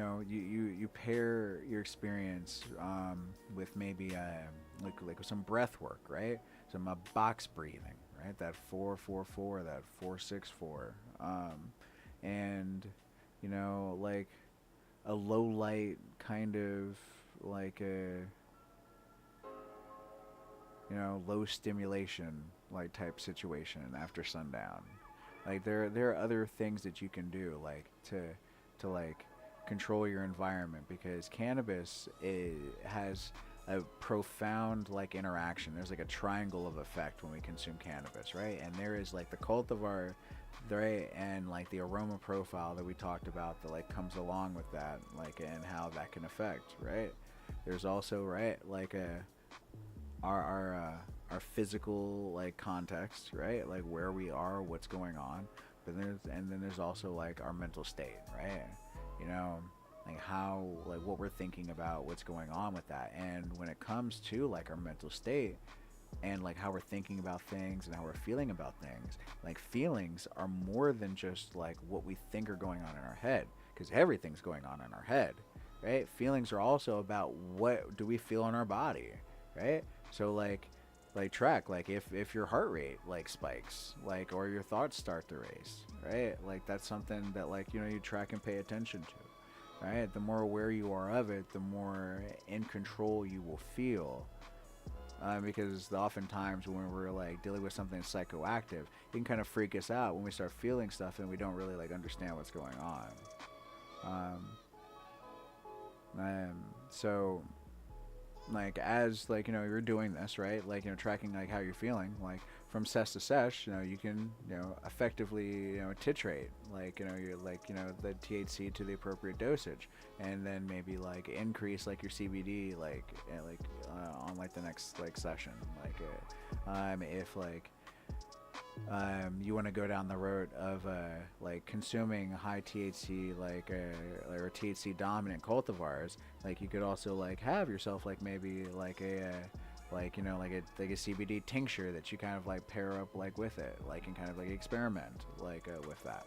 pair your experience with maybe like with some breath work, right? Some box breathing, right? That 4-4-4, that 4-6-4, and like a low light kind of like a low stimulation like type situation after sundown. Like there are other things that you can do like to like control your environment, because cannabis has a profound like interaction. There's like a triangle of effect when we consume cannabis, right? And there is like the cultivar, right, and like the aroma profile that we talked about that like comes along with that, like, and how that can affect, right? There's also, right, like our physical like context, right? Like where we are, what's going on. But then there's also like our mental state, right? You know, like how, like what we're thinking about, what's going on with that. And when it comes to like our mental state and like how we're thinking about things and how we're feeling about things, like feelings are more than just like what we think are going on in our head, because everything's going on in our head, right? Feelings are also about what do we feel in our body, right? So like track, like if your heart rate like spikes, like, or your thoughts start to race, right? Like that's something that like you track and pay attention to, right? The more aware you are of it, the more in control you will feel, because oftentimes when we're like dealing with something psychoactive, it can kind of freak us out when we start feeling stuff and we don't really like understand what's going on. So like as like you're doing this, right, like tracking like how you're feeling, like from sesh to sesh, you can effectively titrate, like you're like the THC to the appropriate dosage, and then maybe like increase like your CBD on like the next like session, like if like you want to go down the road of like consuming high THC or THC dominant cultivars, like you could also like have yourself like maybe like a like like a CBD tincture that you kind of like pair up like with it, like, and kind of like experiment like with that.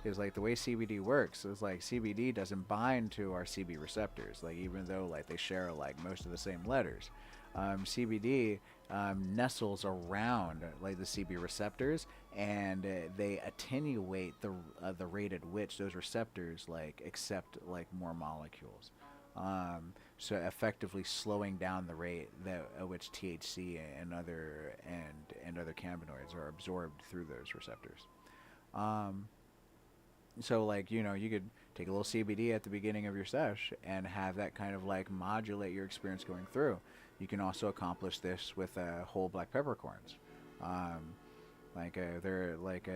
Is like the way CBD works is like CBD doesn't bind to our CB receptors, like even though like they share like most of the same letters. CBD nestles around like the CB receptors, and they attenuate the rate at which those receptors like accept like more molecules. So effectively slowing down the rate at which THC and other cannabinoids are absorbed through those receptors. So like, you know, you could take a little CBD at the beginning of your sesh and have that kind of like modulate your experience going through. You can also accomplish this with whole black peppercorns. They're like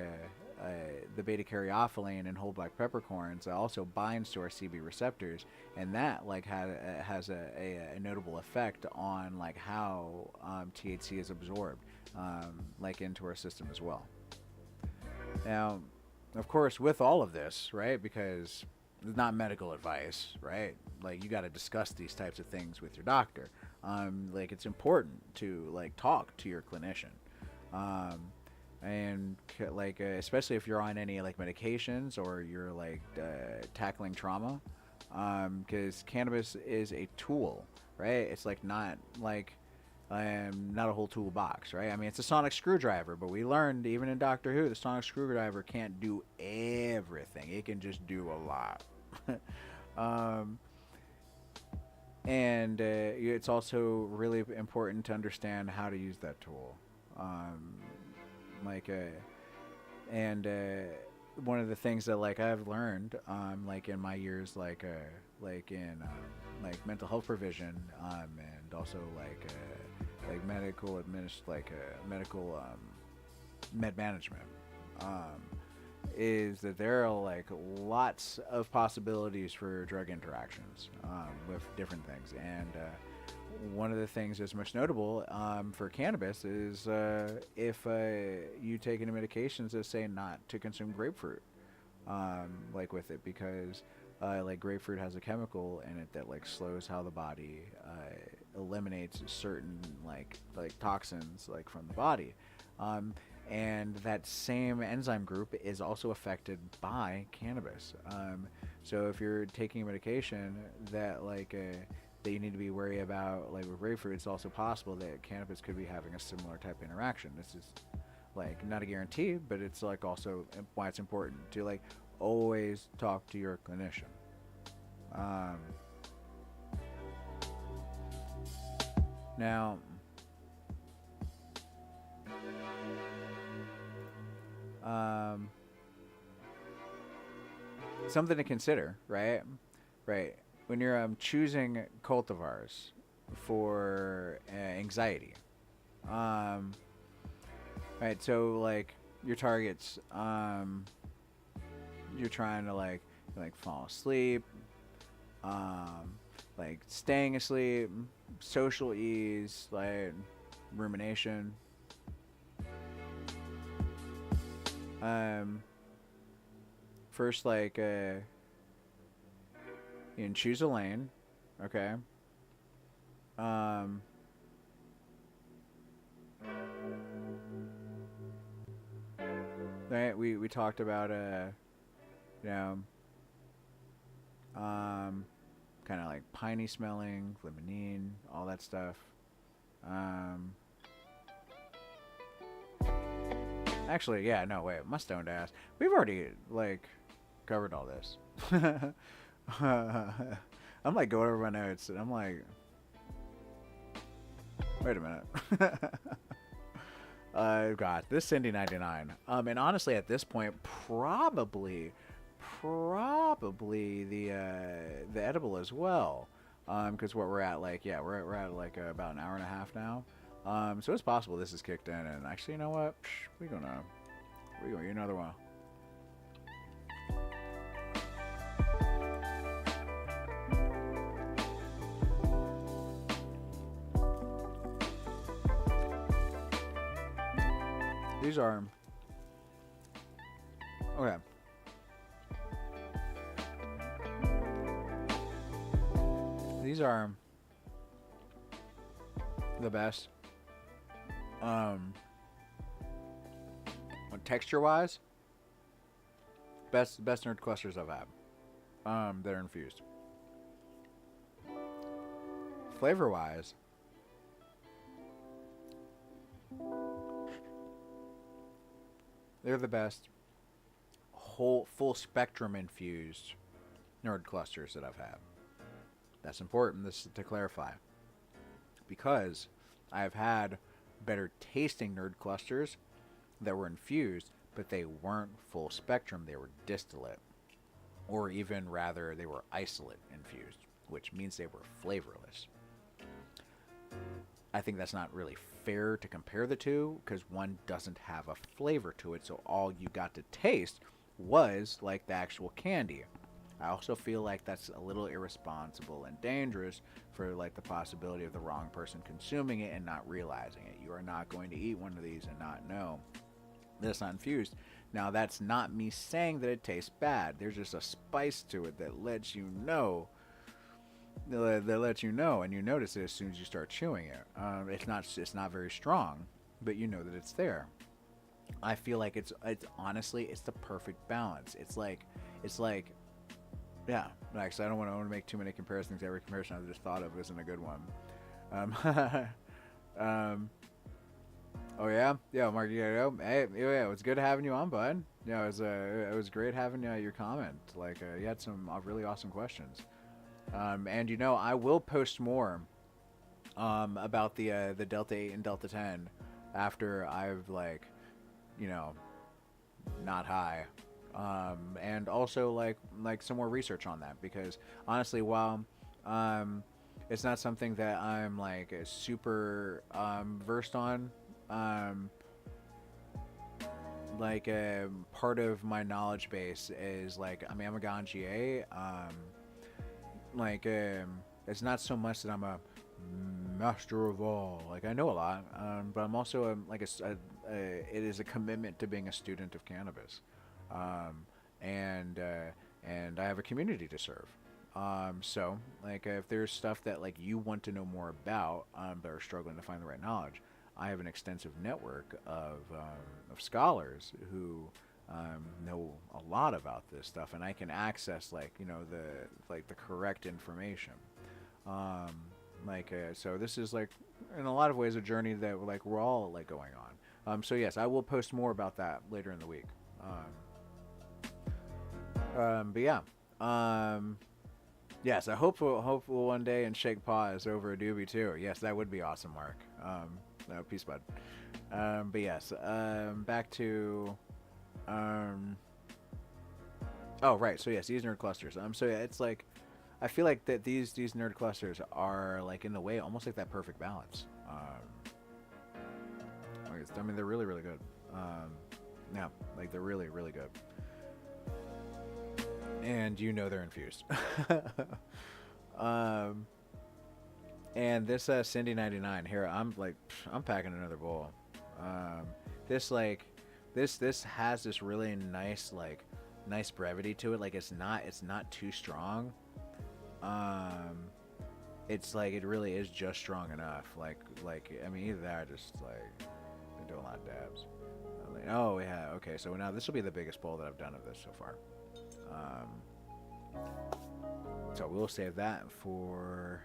the beta caryophyllene in whole black peppercorns also binds to our CB receptors, and that like has a notable effect on like how THC is absorbed like into our system as well. Now, of course, with all of this, right, because it's not medical advice, right? Like, you got to discuss these types of things with your doctor. Like, it's important to like talk to your clinician, especially if you're on any like medications or you're like tackling trauma, because cannabis is a tool, right? It's like not a whole toolbox, right? I mean, it's a sonic screwdriver, but we learned even in Doctor Who, the sonic screwdriver can't do everything. It can just do a lot. And it's also really important to understand how to use that tool. One of the things that like I've learned like in my years like in mental health provision and also medical med management is that there are like lots of possibilities for drug interactions with different things, and one of the things that's most notable for cannabis is if you take any medications that say not to consume grapefruit with it, because like grapefruit has a chemical in it that like slows how the body eliminates certain like toxins like from the body, and that same enzyme group is also affected by cannabis. So if you're taking a medication that that you need to be worried about like with grapefruit, it's also possible that cannabis could be having a similar type of interaction. This is like not a guarantee, but it's like also why it's important to like always talk to your clinician. Now, something to consider, right? Right. When you're choosing cultivars for anxiety, right? So like your targets, you're trying to like fall asleep, like staying asleep, social ease, like rumination. First, you can choose a lane, okay? Right, we talked about kind of like piney smelling, limonene, all that stuff. Actually, yeah, no, wait, my stoned ass. We've already like covered all this. I'm like going over my notes and I'm like, wait a minute. God, this Cindy 99. And honestly, at this point, probably the edible as well. Because what we're at, like, yeah, we're at like about an hour and a half now. So it's possible this is kicked in. And actually, you know what? We're gonna get another one. These are okay. These are the best. Texture-wise, best nerd clusters I've had. That are infused. Flavor-wise, They're the best whole full spectrum infused nerd clusters that I've had. That's important. This is to clarify because I've had better tasting nerd clusters that were infused, but they weren't full spectrum. They were distillate, or even rather, they were isolate infused, which means they were flavorless. I think that's not really fair to compare the two because one doesn't have a flavor to it, so all you got to taste was like the actual candy. I also feel like that's a little irresponsible and dangerous for like the possibility of the wrong person consuming it and not realizing it. You are not going to eat one of these and not know that it's not infused. Now, that's not me saying that it tastes bad. There's just a spice to it that lets you know, and you notice it as soon as you start chewing it. It's not very strong, but you know that it's there. I feel like it's honestly it's the perfect balance. It's like yeah. Like, so I don't want to make too many comparisons. Every comparison I just thought of isn't a good one. Oh yeah, Mark. Yeah, hey, yeah, it was good having you on, bud. Yeah, it was great having your comment. Like, you had some really awesome questions. And I will post more about the Delta 8 and Delta 10 after I've not high. And also like some more research on that, because honestly, while it's not something that I'm like super versed on, part of my knowledge base is I'm a ganjier. It's not so much that I'm a master of all. I know a lot, but I'm also it is a commitment to being a student of cannabis. And I have a community to serve. So if there's stuff that you want to know more about, but are struggling to find the right knowledge, I have an extensive network of scholars who know a lot about this stuff, and I can access the correct information. So this is in a lot of ways a journey that we're all going on. So yes, I will post more about that later in the week. But yeah, yes, I hope we'll one day and shake paws over a Dewey too. Yes, that would be awesome, Mark. No, peace, bud. But yes, back to, oh right, so yes, these nerd clusters. So yeah, it's I feel like that these nerd clusters are in the way almost like that perfect balance. I mean, they're really, really good. Yeah, they're really, really good. And they're infused. And this Cindy 99 here, I'm packing another bowl. This has this really nice nice brevity to it. It's not too strong. It's it really is just strong enough. I mean, either that or just been doing a lot of dabs. Oh yeah, okay. So now this will be the biggest bowl that I've done of this so far. So we'll save that for.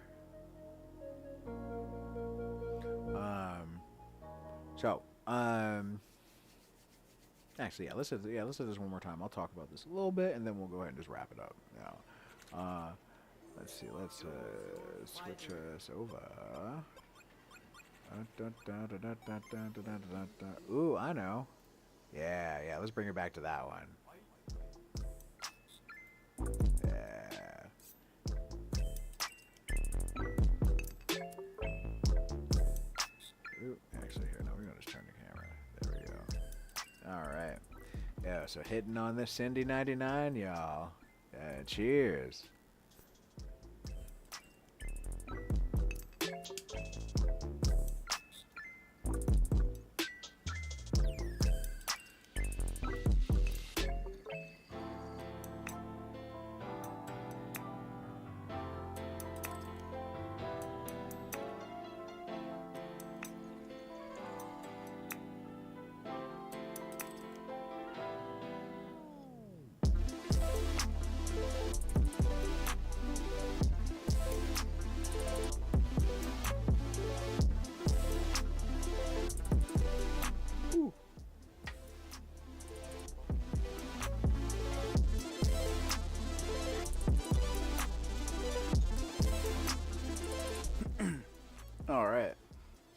Actually, let's do this one more time. I'll talk about this a little bit, and then we'll go ahead and just wrap it up. Let's see. Let's switch us over. Ooh, I know. Yeah. Let's bring it back to that one. Yeah. Ooh, actually, here, no, we're gonna just turn the camera. There we go. All right. Yeah, so hitting on this Cindy 99, y'all. Cheers.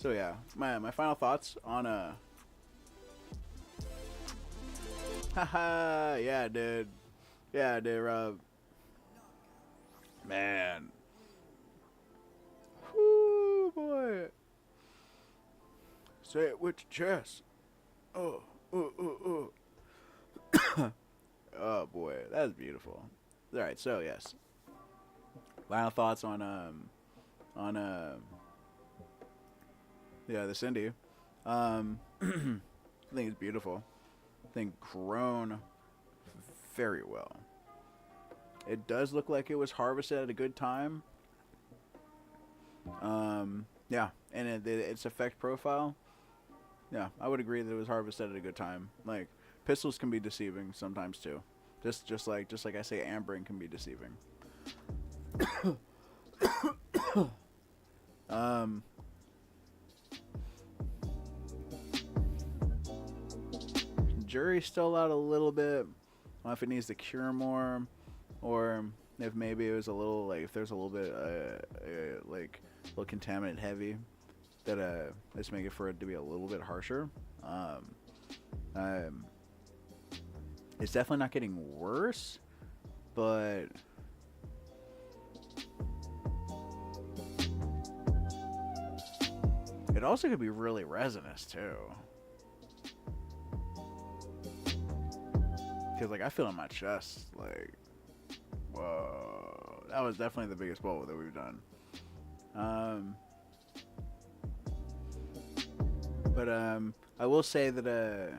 So yeah, my final thoughts on haha, yeah, dude. Yeah, dude, Rob. Man. Whoo, boy. Say it with your chest. Oh, oh boy, that's beautiful. All right, so yes. Final thoughts on yeah, the Cindy. I think it's beautiful. I think grown very well. It does look like it was harvested at a good time. Yeah, and its effect profile. Yeah, I would agree that it was harvested at a good time. Like pistols can be deceiving sometimes too. Just like I say, ambering can be deceiving. Jury's still out a little bit. I don't know if it needs to cure more, or if maybe it was a little like if there's a little bit like a little contaminant heavy that let's make it for it to be a little bit harsher. It's definitely not getting worse, but it also could be really resinous too. Cause like I feel in my chest like, whoa, that was definitely the biggest bowl that we've done. But I will say that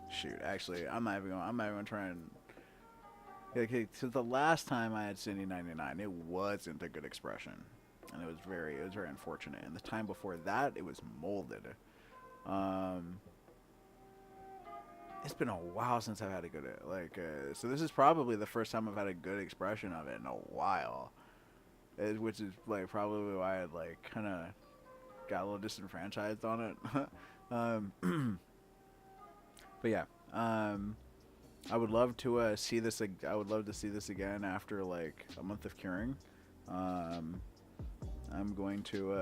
shoot, actually, I'm not even gonna try and. Okay, so the last time I had Cindy 99, it wasn't a good expression, and it was very unfortunate. And the time before that, it was molded. It's been a while since I've had a good so this is probably the first time I've had a good expression of it in a while, which is like probably why I like kind of got a little disenfranchised on it. But yeah, I would love to see this. I would love to see this again after like a month of curing. I'm going to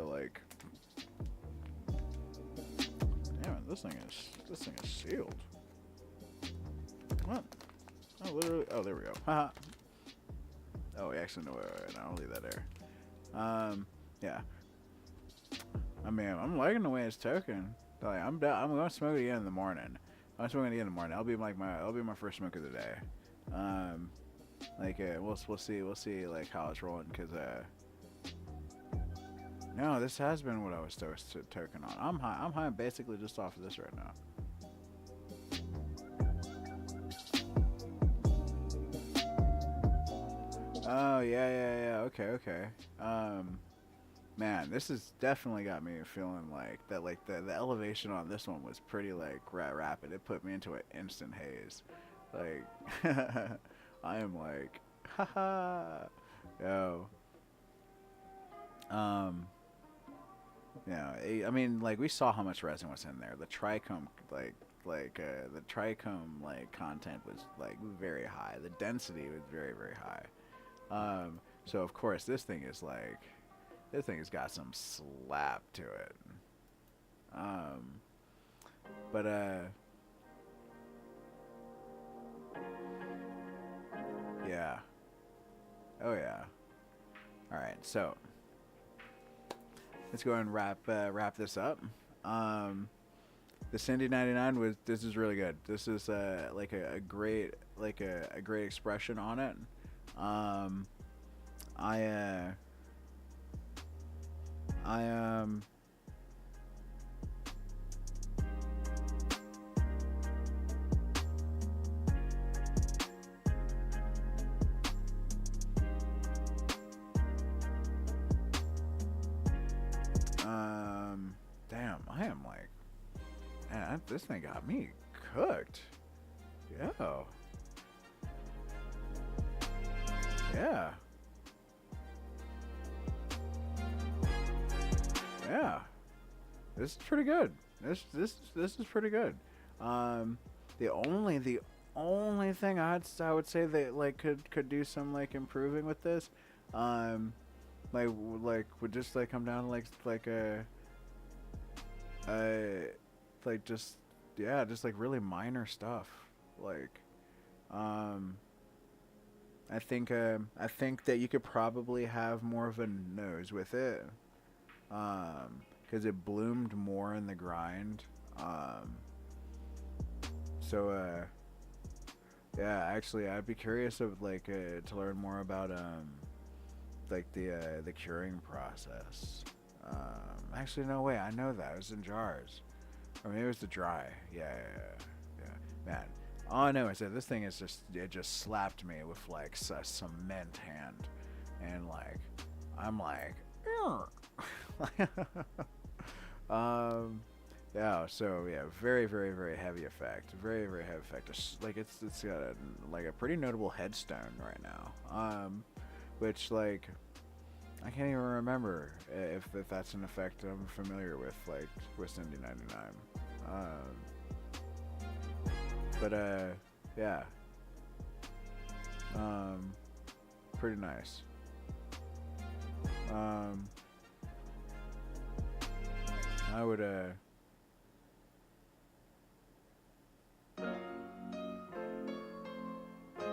like. Damn it! This thing is sealed. What? Oh, literally. Oh, there we go. Haha. Oh, actually, no, wait, I'll leave that there. Yeah. I mean, I'm liking the way it's token. Like, I'm gonna smoke it again in the morning. I'm smoking it again in the morning. It'll be my first smoke of the day. We'll see like how it's rolling, cause no, this has been what I was token on. I'm high basically just off of this right now. Oh yeah. Okay. Man, this has definitely got me feeling like that. Like the elevation on this one was pretty like rapid. It put me into an instant haze. Like I am like, haha, yo. Yeah. I mean, like we saw how much resin was in there. The trichome, the trichome content was like very high. The density was very high. So of course this thing has got some slap to it. But yeah. Oh yeah. All right. So let's go and wrap this up. The Cindy 99 this is really good. This is like a great expression on it. Damn, I am like, man, this thing got me cooked. Yo. Yeah. Yeah. This is pretty good. This is pretty good. The only thing I would say that like could do some like improving with this, um, like would just like come down to like a uh like just yeah just like really minor stuff like um I think that you could probably have more of a nose with it, because it bloomed more in the grind. Um, so yeah, actually, I'd be curious of like to learn more about like the curing process. Actually, no way, I know that it was in jars, or maybe it was the dry. Yeah. Man, all I know is that this thing is it just slapped me with like a cement hand, and like I'm like, um, yeah. So yeah, very very very heavy effect, very very heavy effect. Like it's got like a pretty notable headstone right now. Which like I can't even remember if that's an effect I'm familiar with, like with Cindy 99. But yeah, pretty nice. Um, I would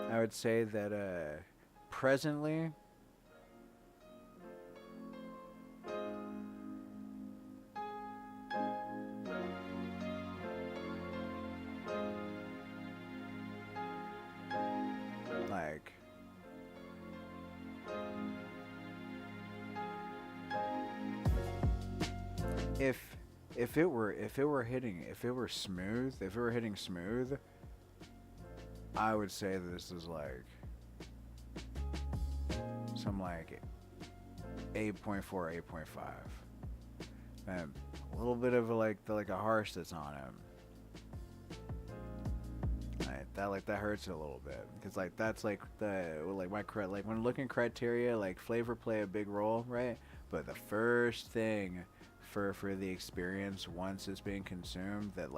I would say that presently like if it were hitting smooth, I would say this is like some like 8.4, 8.5. And a little bit of like a harsh that's on him. That hurts a little bit because like that's like like when looking criteria, like flavor play a big role, right? But the first thing for the experience once it's being consumed that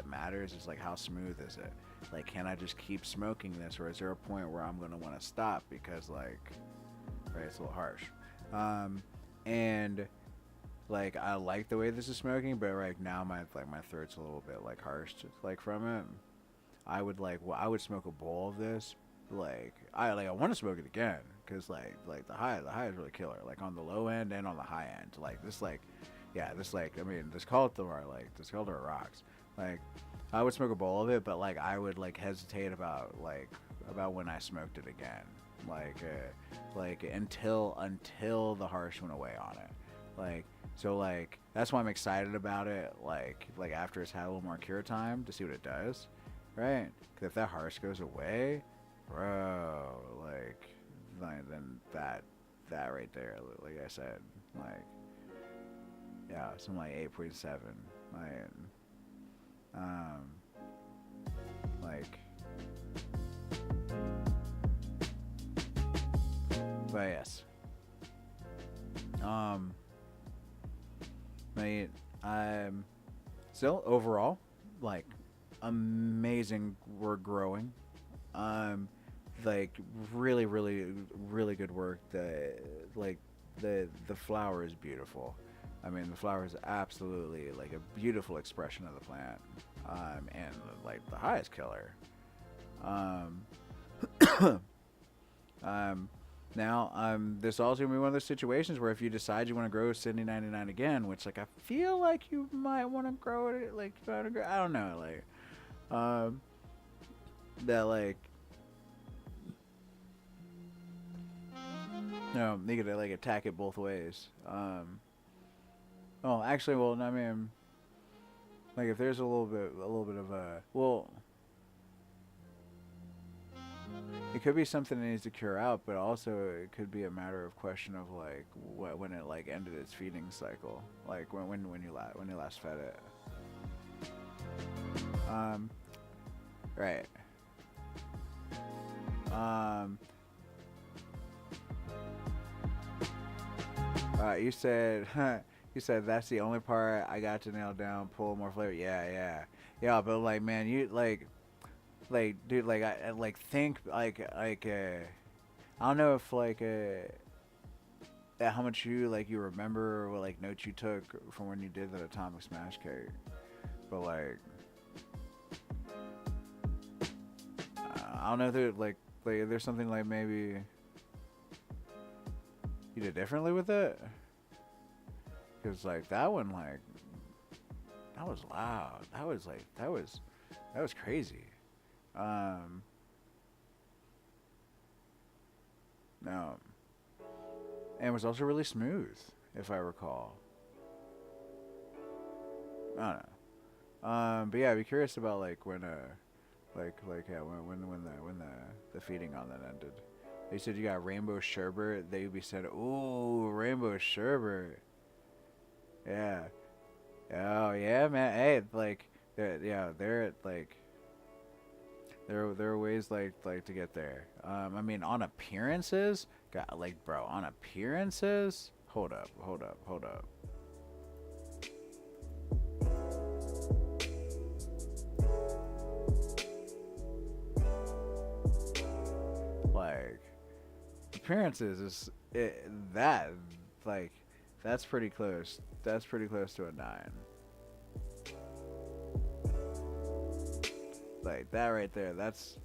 matters is like how smooth is it? Like, can I just keep smoking this, or is there a point where I'm gonna want to stop because like right, it's a little harsh. And like I like the way this is smoking, but right now my throat's a little bit like harsh like from it. I would smoke a bowl of this. I want to smoke it again because like the high is really killer. Like on the low end and on the high end. Like this I mean this cultivar rocks. Like I would smoke a bowl of it, but like I would like hesitate about when I smoked it again. Like until the harsh went away on it. Like so like that's why I'm excited about it. Like after it's had a little more cure time to see what it does. Right? Because if that harsh goes away, bro, then that right there, like I said, like, yeah, something like 8.7, like, but yes, I'm still overall, like, amazing work growing, like really good work. The flower is beautiful. I mean the flower is absolutely like a beautiful expression of the plant, and like the high is killer. Now this also gonna be one of those situations where if you decide you want to grow Sydney 99 again, which like I feel like you might want to grow it, like I don't know, like that like no, you could like attack it both ways. Oh, actually, well, I mean, like if there's a little bit of a it could be something that needs to cure out, but also it could be a matter of question of like when it like ended its feeding cycle, like when you last fed it. Right. You said, you said that's the only part I got to nail down. Pull more flavor. Yeah. But like, man, you like, like, dude, like I like think I don't know if how much you remember or what like notes you took from when you did that atomic smash cake, but like I don't know if there's something like maybe you did differently with it, because like that one that was loud, that was crazy. No, and it was also really smooth, if I recall. I don't know. But yeah, I'd be curious about like when yeah, when the feeding on that ended. They said you got rainbow sherbet. They would be said, ooh, rainbow sherbet. Yeah. Oh yeah, man. Hey, like, yeah, they're like, there are ways like to get there. I mean, on appearances, got like, bro, on appearances. Hold up. Like, appearances is that like that's pretty close. That's pretty close to a 9. Like that right there. That's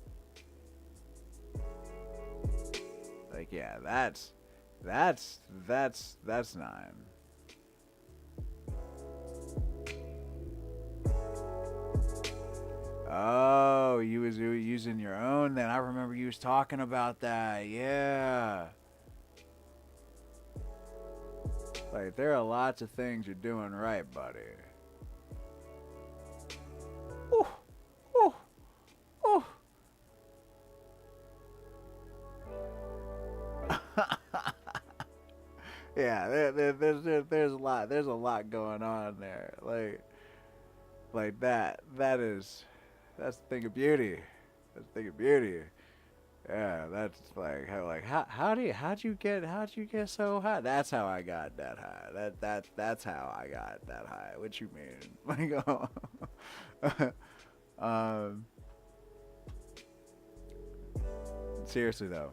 like, yeah. That's 9. Oh, you was using your own then. I remember you was talking about that. Yeah. Like, there are lots of things you're doing right, buddy. Ooh, ooh, ooh. Yeah, there's a lot going on there. Like that's the thing of beauty. That's the thing of beauty. Yeah, that's how'd you get so high? That's how I got that high. That's how I got that high. What you mean? Like, oh. um, seriously though,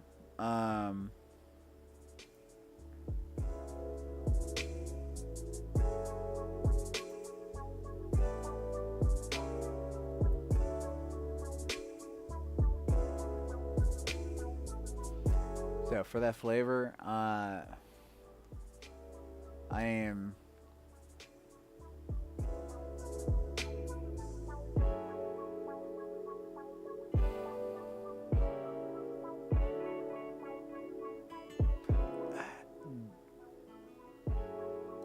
so for that flavor, I am.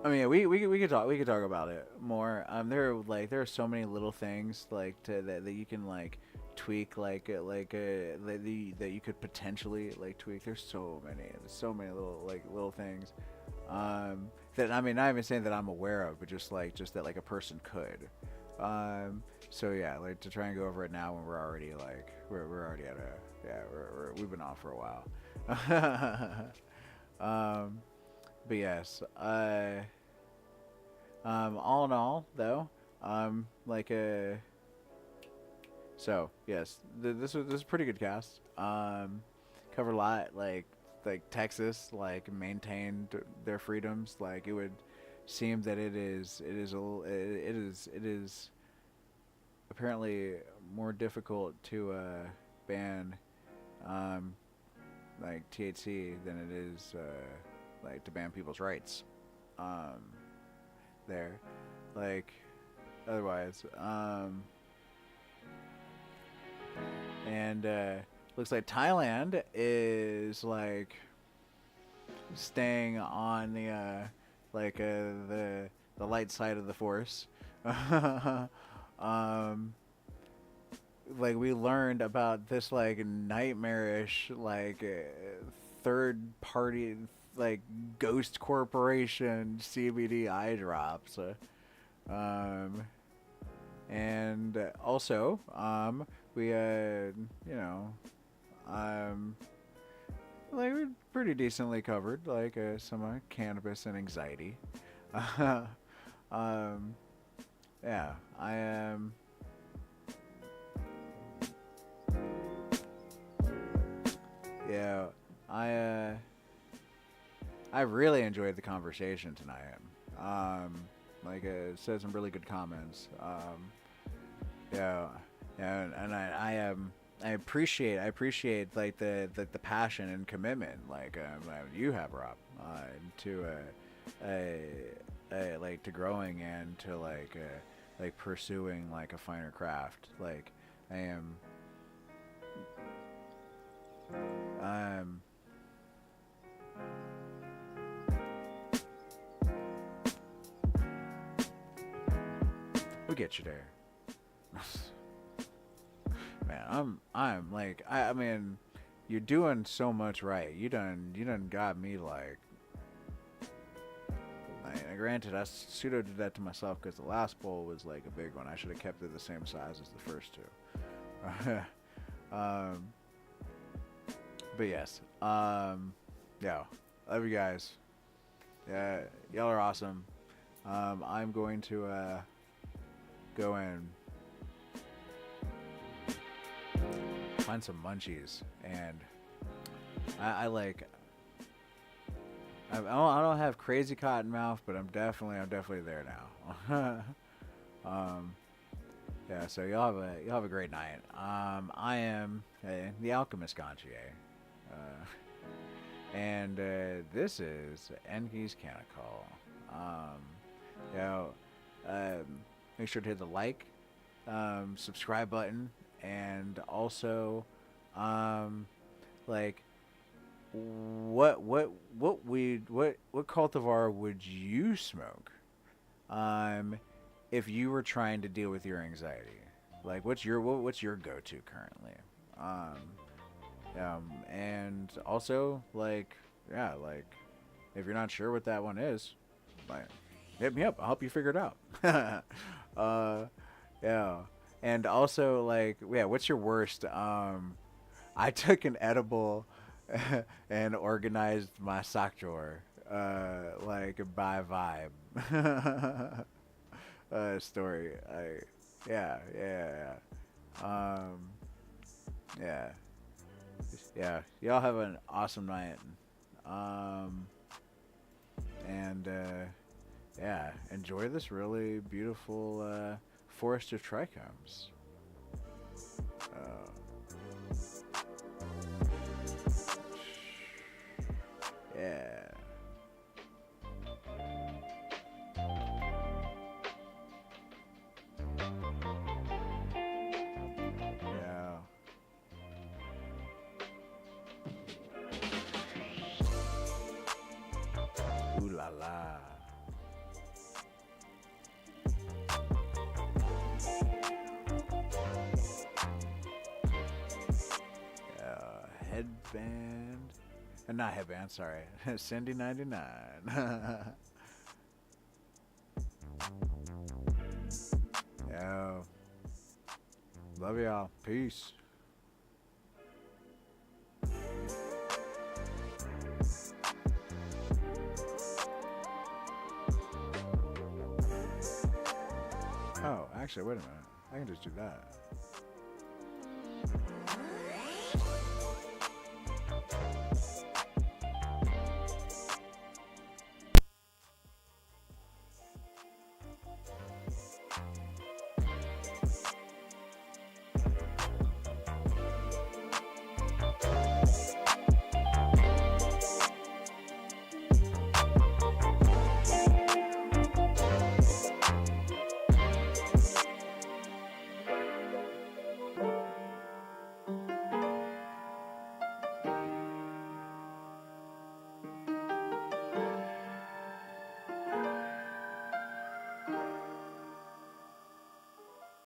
I mean, we could talk about it more. There are so many little things that you can like tweak that you could potentially like tweak. There's so many little things. That I mean, not even saying that I'm aware of, but just that like a person could. So yeah, like to try and go over it now when we're already we're already at a yeah we've been off for a while. But yes, all in all, though, so yes, this is a pretty good cast. Covered a lot, like Texas, maintained their freedoms. Like it would seem that it is apparently more difficult to ban like THC than it is to ban people's rights there, like otherwise, and looks like Thailand is like staying on the light side of the force. Like we learned about this nightmarish third party ghost corporation CBD eye drops, and also we we're pretty decently covered some cannabis and anxiety. Yeah, I am. Yeah, I I really enjoyed the conversation tonight. Said some really good comments. Yeah, and I appreciate like the passion and commitment you have, Rob, to like to growing and to like pursuing like a finer craft. Like I am. Um, we'll get you there. Man, I mean, you're doing so much right. You done got me granted, I pseudo did that to myself because the last bowl was like a big one. I should have kept it the same size as the first two. But yes, yeah, love you guys. Yeah, y'all are awesome. I'm going to go and find some munchies, and I don't have crazy cotton mouth, but I'm definitely there now. Yeah, so y'all have a great night. I am the Alchemist Gantier, and this is Enki's Chronicle. You know, make sure to hit the like, subscribe button, and also, like, what cultivar would you smoke, if you were trying to deal with your anxiety? Like, what's your go-to currently? And also, like, yeah, like, if you're not sure what that one is, like, hit me up. I'll help you figure it out. Yeah. And also, like, yeah, what's your worst? I took an edible and organized my sock drawer, like, by vibe. Story. Yeah. Yeah. Yeah. Y'all have an awesome night. And yeah, enjoy this really beautiful forest of trichomes. Yeah. Yeah. Ooh la la. Headband. Not headband, sorry. Cindy 99. Yo. Love y'all. Peace. Oh, actually, wait a minute. I can just do that.